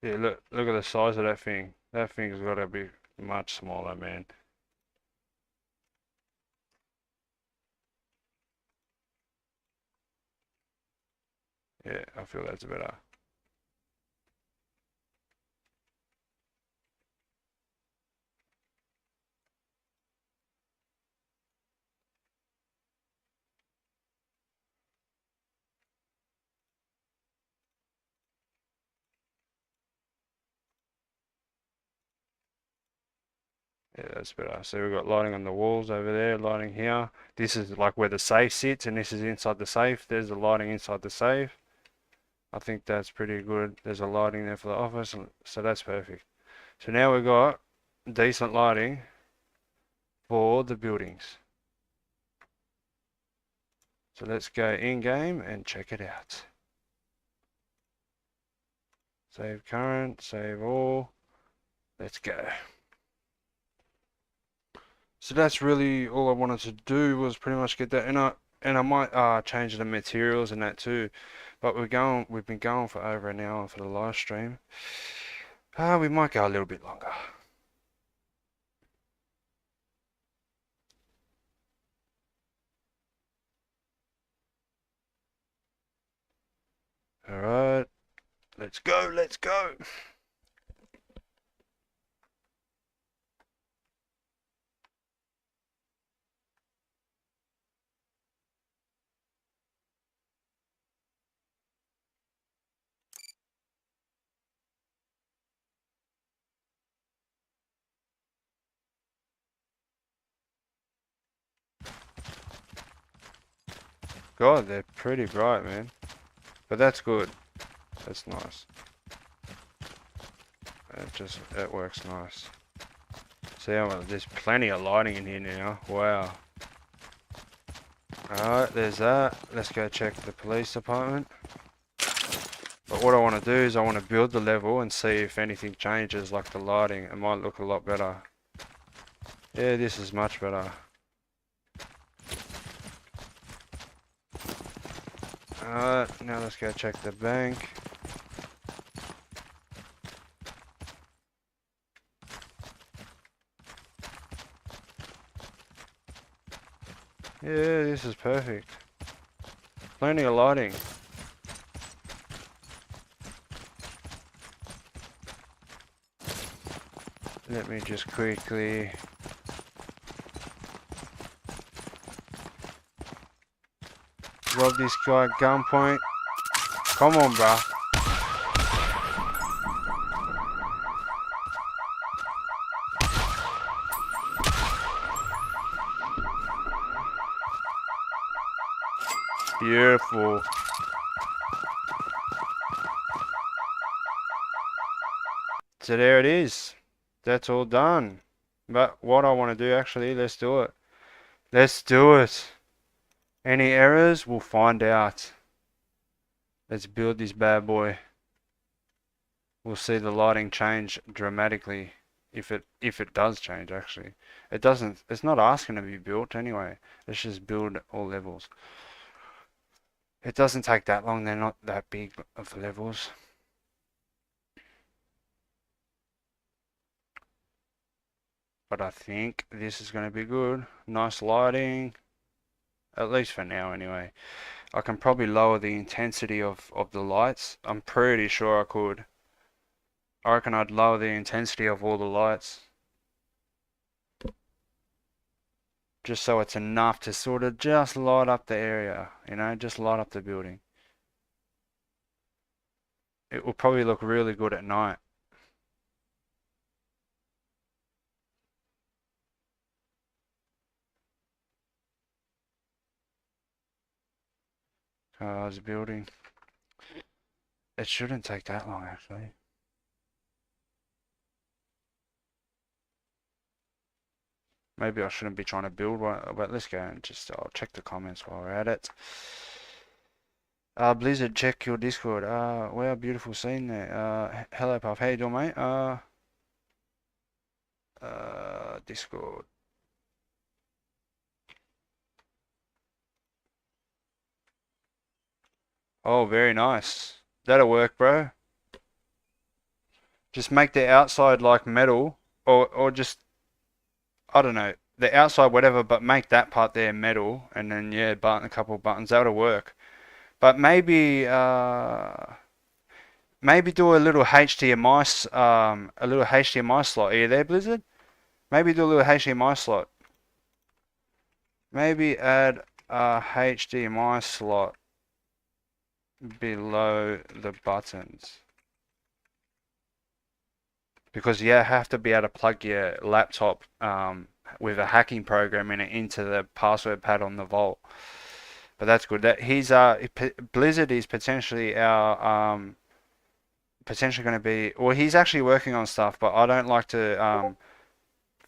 yeah, look at the size of that thing. That thing's got to be much smaller, man. Yeah, I feel that's better. Yeah, that's better. So we've got lighting on the walls over there, lighting here. This is like where the safe sits, and this is inside the safe. There's the lighting inside the safe. I think that's pretty good. There's a lighting there for the office, so that's perfect. So now we've got decent lighting for the buildings. So let's go in game and check it out. Save current, save all. Let's go. So that's really all I wanted to do was pretty much get that, and I might change the materials and that too. But we've been going for over an hour for the live stream. We might go a little bit longer. All right, let's go, let's go. God, they're pretty bright, man. But that's good. That's nice. It works nice. See, there's plenty of lighting in here now. Wow. Alright, there's that. Let's go check the police department. But what I want to do is I want to build the level and see if anything changes, like the lighting. It might look a lot better. Yeah, this is much better. Alright, now let's go check the bank. Yeah, this is perfect. Plenty of lighting. Let me just quickly... rob this guy at gunpoint. Come on, bruh. Beautiful. So there it is. That's all done. But what I want to do actually, let's do it. Let's do it. Any errors, we'll find out. Let's build this bad boy. We'll see the lighting change dramatically. If it does change actually. It doesn't, it's not asking to be built anyway. Let's just build all levels. It doesn't take that long, they're not that big of levels. But I think this is going to be good. Nice lighting. At least for now anyway. I can probably lower the intensity of the lights. I'm pretty sure I could. I reckon I'd lower the intensity of all the lights. Just so it's enough to sort of just light up the area. You know, just light up the building. It will probably look really good at night. Cars building. It shouldn't take that long actually. Maybe I shouldn't be trying to build one, but let's go and just, I'll check the comments while we're at it. Blizzard, check your Discord. Wow, beautiful scene there. Hello, Puff. How you doing, mate? Discord. Oh, very nice. That'll work, bro. Just make the outside like metal, or just, I don't know, the outside whatever, but make that part there metal, and then yeah, button a couple of buttons. That'll work. But maybe do a little HDMI slot. Are you there, Blizzard? Maybe do a little HDMI slot. Maybe add a HDMI slot below the buttons. Because you have to be able to plug your laptop with a hacking program in it into the password pad on the Vault. But that's good. That Blizzard is potentially our potentially going to be, well, he's actually working on stuff, but I don't like to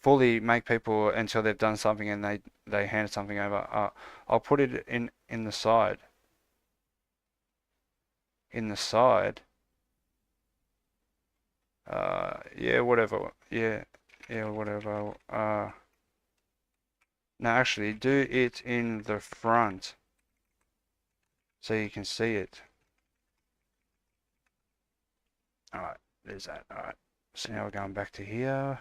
fully make people until they've done something and they hand something over. I'll put it in the side. In the side. Yeah, whatever. Yeah, whatever. No, actually, do it in the front so you can see it. Alright, there's that. Alright, so now we're going back to here.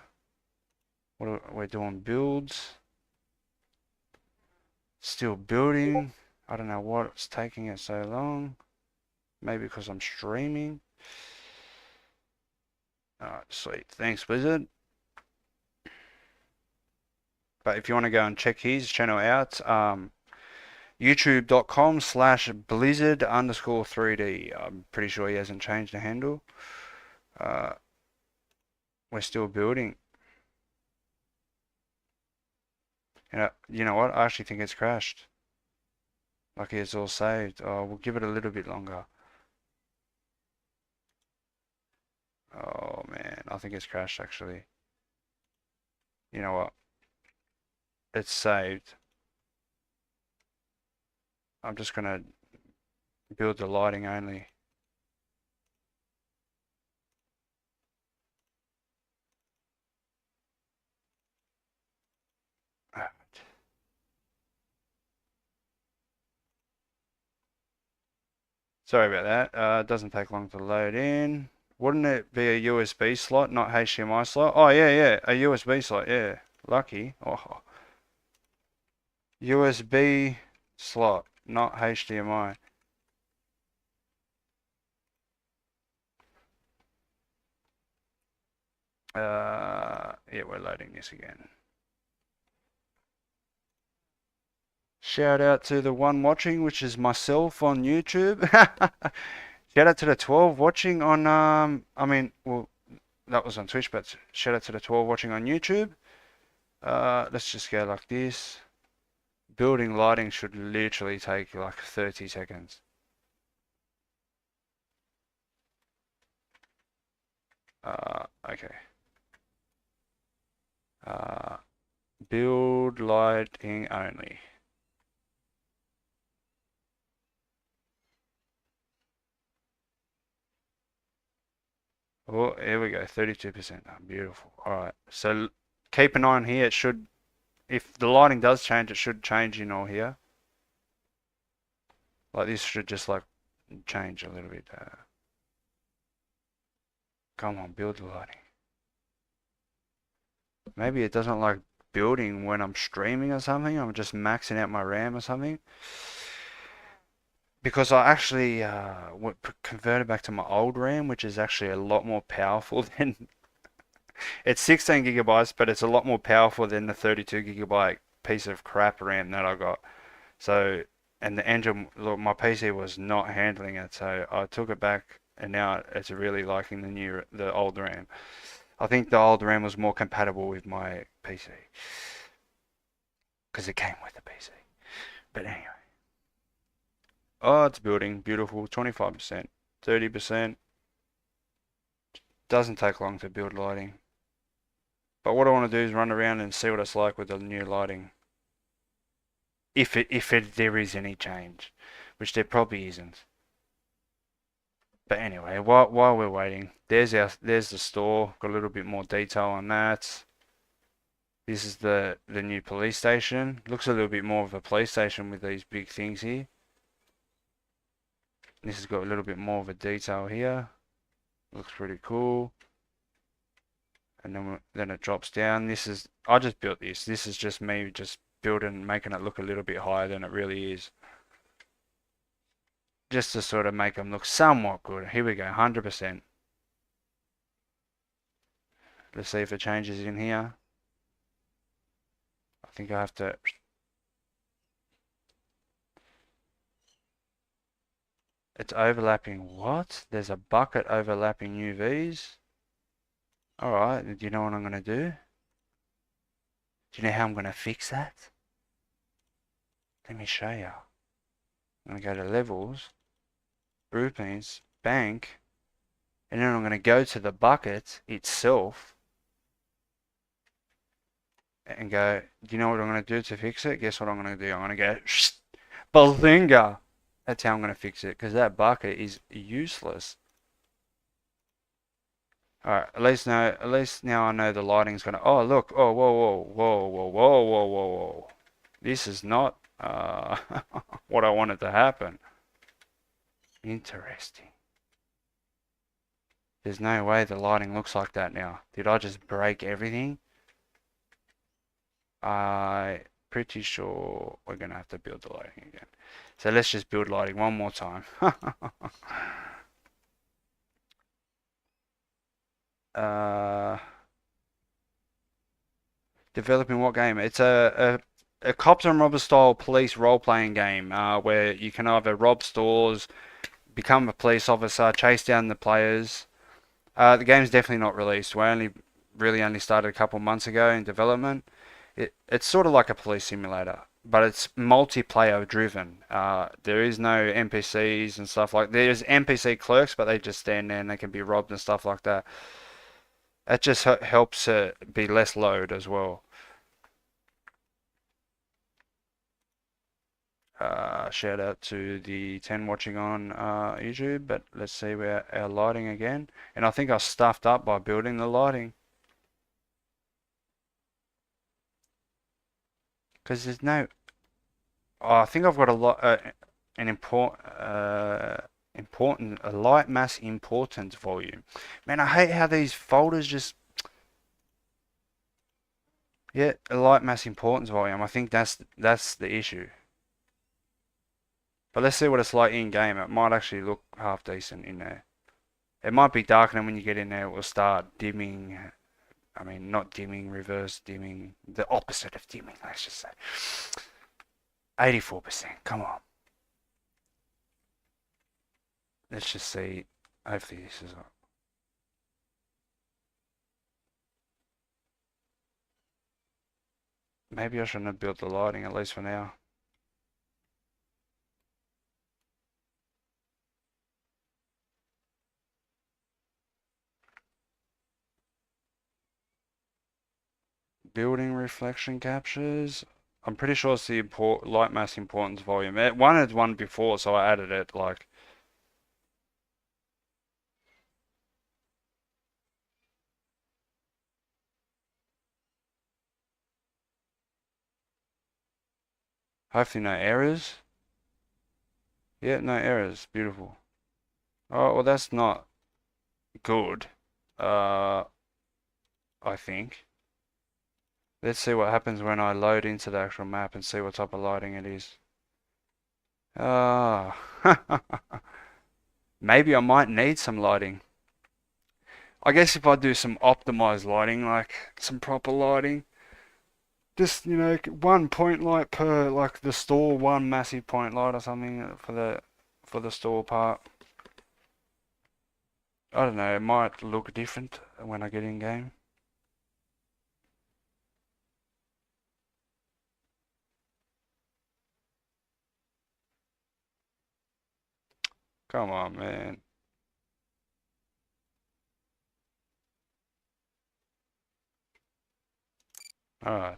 We're doing builds. Still building. I don't know what's taking it so long. Maybe because I'm streaming. Alright, sweet. Thanks, Blizzard. But if you want to go and check his channel out, youtube.com/blizzard_3D. I'm pretty sure he hasn't changed the handle. We're still building. You know what? I actually think it's crashed. Like it's all saved. Oh, we'll give it a little bit longer. Oh man, I think it's crashed actually. You know what? It's saved. I'm just gonna build the lighting only. Sorry about that. It doesn't take long to load in. Wouldn't it be a USB slot, not HDMI slot? Oh yeah, a USB slot. Yeah, lucky. Oh, USB slot, not HDMI. Yeah, we're loading this again. Shout out to the one watching, which is myself on YouTube. Shout out to the 12 watching on, I mean, well, that was on Twitch, but shout out to the 12 watching on YouTube. Let's just go like this. Building lighting should literally take like 30 seconds. Okay. Uh, build lighting only. Oh, here we go, 32%. Oh, beautiful. All right. So keep an eye on here. It should, if the lighting does change, it should change in all here. Like this should just like change a little bit. Come on, build the lighting. Maybe it doesn't like building when I'm streaming or something. I'm just maxing out my RAM or something. Because I actually converted back to my old RAM, which is actually a lot more powerful than it's 16 gigabytes, but it's a lot more powerful than the 32 gigabyte piece of crap RAM that I got. So, and the engine, look, my PC was not handling it, so I took it back, and now it's really liking the old RAM. I think the old RAM was more compatible with my PC because it came with the PC. But anyway, oh, it's building, beautiful, 25%, 30%. Doesn't take long to build lighting. But what I want to do is run around and see what it's like with the new lighting. If there is any change, which there probably isn't. But anyway, while we're waiting, there's the store. Got a little bit more detail on that. This is the new police station. Looks a little bit more of a police station with these big things here. This has got a little bit more of a detail here. Looks pretty cool. And then it drops down. I just built this. This is just me just building, making it look a little bit higher than it really is. Just to sort of make them look somewhat good. Here we go, 100%. Let's see if it changes in here. I think I have to... It's overlapping what? There's a bucket overlapping UVs. Alright, do you know what I'm going to do? Do you know how I'm going to fix that? Let me show you. I'm going to go to levels, groupings, bank, and then I'm going to go to the bucket itself and go, do you know what I'm going to do to fix it? Guess what I'm going to do? I'm going to go, bazinga! That's how I'm going to fix it, because that bucket is useless. Alright, at least now I know the lighting's gonna, oh look, oh whoa whoa whoa whoa whoa whoa whoa whoa. This is not what I wanted to happen. Interesting. There's no way the lighting looks like that now. Did I just break everything? I pretty sure we're gonna have to build the lighting again. So let's just build lighting one more time. Developing what game? It's a cops and robbers style police role-playing game where you can either rob stores, become a police officer, chase down the players. The game's definitely not released. We only started a couple months ago in development. It's sort of like a police simulator, but it's multiplayer driven. There is no NPCs and stuff like. There's NPC clerks, but they just stand there and they can be robbed and stuff like that. It just helps it be less load as well. Shout out to the 10 watching on YouTube, but let's see where our lighting again. And I think I stuffed up by building the lighting. Because there's no... Oh, I think I've got a lot, an a light mass importance volume. Man, I hate how these folders just... Yeah, a light mass importance volume. I think that's the issue. But let's see what it's like in game. It might actually look half decent in there. It might be dark, and then when you get in there, it will start dimming I mean, not dimming, reverse dimming, the opposite of dimming, let's just say. 84%, come on. Let's just see. Hopefully this is up. Maybe I shouldn't have built the lighting, at least for now. Building reflection captures. I'm pretty sure it's the light mass importance volume. It wanted one before, so I added it. Like, hopefully no errors. Yeah, no errors. Beautiful. Oh, well, that's not good. I think. Let's see what happens when I load into the actual map and see what type of lighting it is. Ah, maybe I might need some lighting. I guess if I do some optimized lighting, like some proper lighting, just, you know, one point light per, like the store, one massive point light or something for the store part. I don't know, it might look different when I get in game. Come on, man. Alright.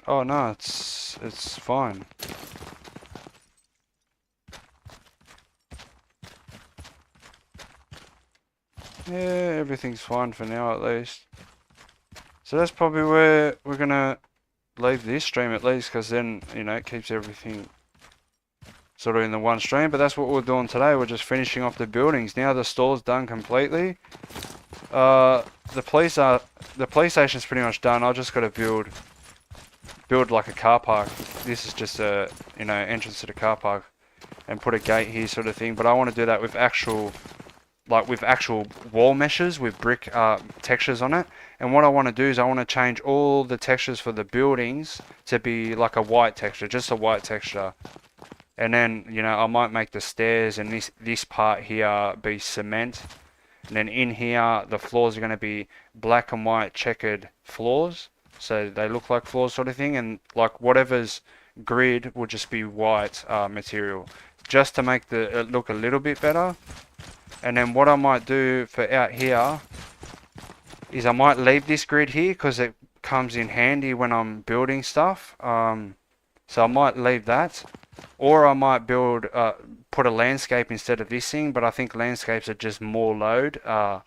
Oh no, it's fine. Yeah, everything's fine for now at least. So that's probably where we're gonna leave this stream at least, because then, you know, it keeps everything sort of in the one stream. But that's what we're doing today. We're just finishing off the buildings. Now the store's done completely. The PlayStation's pretty much done. I just got to build like a car park. This is just a, you know, entrance to the car park, and put a gate here sort of thing. But I want to do that with actual, like with actual wall meshes with brick textures on it. And what I want to do is I want to change all the textures for the buildings to be like a white texture, just a white texture. And then, you know, I might make the stairs and this part here be cement. And then in here, the floors are going to be black and white checkered floors, so they look like floors sort of thing. And like whatever's grid will just be white material, just to make it look a little bit better. And then what I might do for out here is I might leave this grid here because it comes in handy when I'm building stuff. So I might leave that, or I might put a landscape instead of this thing. But I think landscapes are just more load. You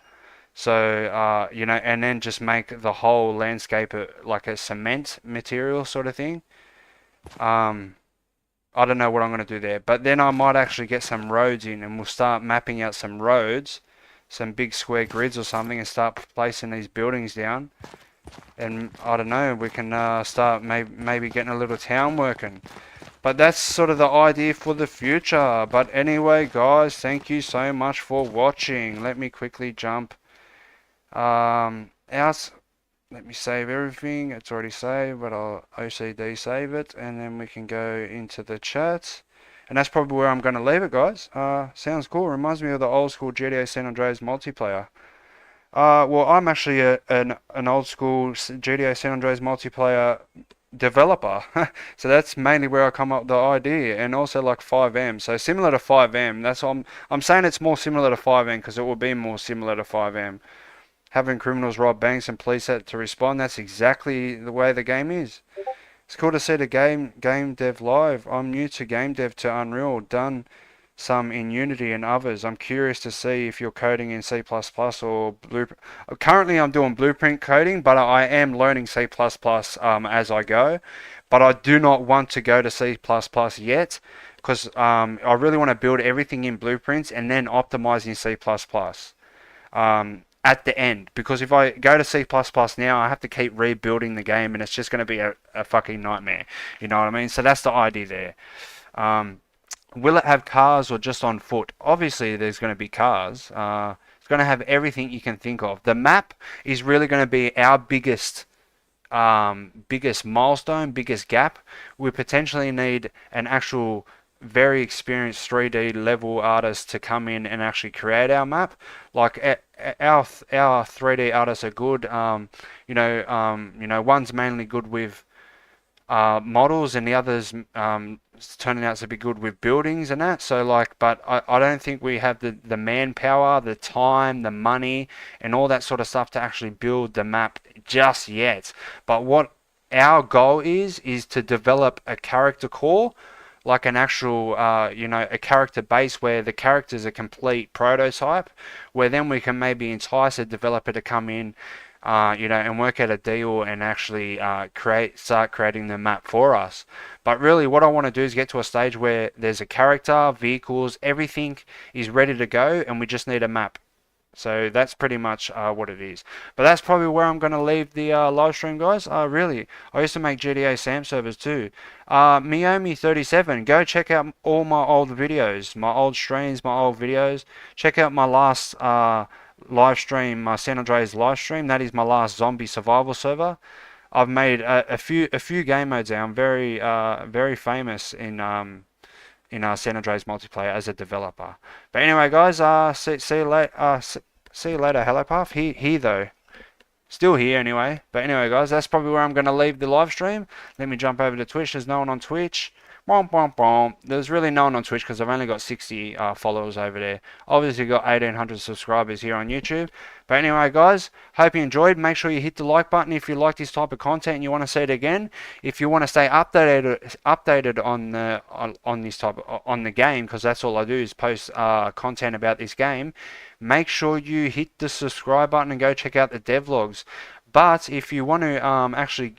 know, and then just make the whole landscape like a cement material sort of thing. I don't know what I'm going to do there, but then I might actually get some roads in, and we'll start mapping out some roads, some big square grids or something, and start placing these buildings down. And I don't know, we can start maybe getting a little town working. But that's sort of the idea for the future. But anyway, guys, thank you so much for watching. Let me quickly jump out. Let me save everything. It's already saved, but I'll OCD save it, and then we can go into the chat. And that's probably where I'm going to leave it, guys. Sounds cool. Reminds me of the old school GTA San Andreas multiplayer. Well, I'm actually an old school GTA San Andreas multiplayer developer. So that's mainly where I come up with the idea, and also like 5M. So similar to 5M. That's what I'm saying it's more similar to 5M because it will be more similar to 5M. Having criminals rob banks and police had to respond. That's exactly the way the game is. It's cool to see the game dev live. I'm new to game dev to Unreal. Done some in Unity and others. I'm curious to see if you're coding in C++ or Blueprint. Currently I'm doing Blueprint coding, but I am learning C++ as I go. But I do not want to go to C++ yet, because I really want to build everything in Blueprints and then optimize in C++. at the end, because if I go to C++ now, I have to keep rebuilding the game, and it's just going to be a fucking nightmare. You know what I mean? So that's the idea there. Um, will it have cars or just on foot? Obviously, there's going to be cars. It's going to have everything you can think of. The map is really going to be our biggest milestone, biggest gap. We potentially need an actual very experienced 3D level artist to come in and actually create our map. Like our 3D artists are good. One's mainly good with models, and the others turning out to be good with buildings and that. So like, but I don't think we have the manpower, the time, the money, and all that sort of stuff to actually build the map just yet. But what our goal is to develop a character core, like an actual, a character base where the character's a complete prototype, where then we can maybe entice a developer to come in, and work out a deal and actually start creating the map for us. But really, what I want to do is get to a stage where there's a character, vehicles, everything is ready to go, and we just need a map. So that's pretty much what it is. But that's probably where I'm going to leave the live stream, guys. Really, I used to make GTA SAM servers too. Miomi37, go check out all my old videos, my old streams, my old videos. Check out my last live stream, my San Andreas live stream. That is my last zombie survival server. I've made a few game modes now. I'm very famous in San Andreas multiplayer as a developer. But anyway, guys, see you later. See you later, Hello Path. Here though. Still here anyway. But anyway, guys, that's probably where I'm going to leave the live stream. Let me jump over to Twitch. There's no one on Twitch. There's really no one on Twitch because I've only got 60 followers over there. Obviously got 1800 subscribers here on YouTube. But anyway, guys, hope you enjoyed. Make sure you hit the like button if you like this type of content and you want to see it again. If you want to stay updated on this type on the game, because that's all I do is post content about this game. Make sure you hit the subscribe button and go check out the devlogs. But if you want to actually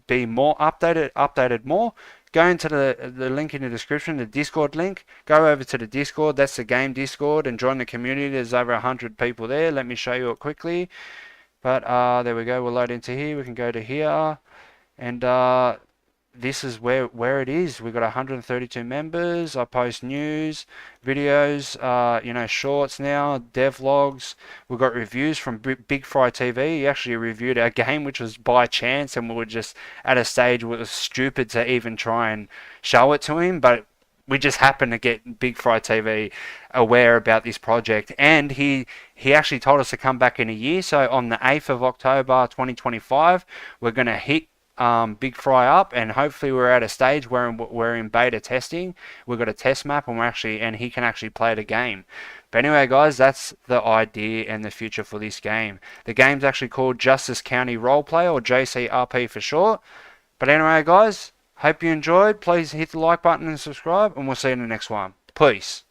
be more updated more, go into the link in the description, the Discord link. Go over to the Discord. That's the game Discord, and join the community. There's over 100 people there. Let me show you it quickly. But there we go. We'll load into here. We can go to here, and this is where it is. We've got 132 members. I post news, videos, shorts now, devlogs. We've got reviews from Big Fry TV. He actually reviewed our game, which was by chance, and we were just at a stage where it was stupid to even try and show it to him, but we just happened to get Big Fry TV aware about this project, and he actually told us to come back in a year. So on the 8th of October 2025, we're going to hit Big Fry up, and hopefully we're at a stage where we're in beta testing. We've got a test map, and he can actually play the game. But anyway, guys, that's the idea and the future for this game. The game's actually called Justice County Roleplay, or JCRP for short. But anyway, guys, hope you enjoyed. Please hit the like button and subscribe, and we'll see you in the next one. Peace.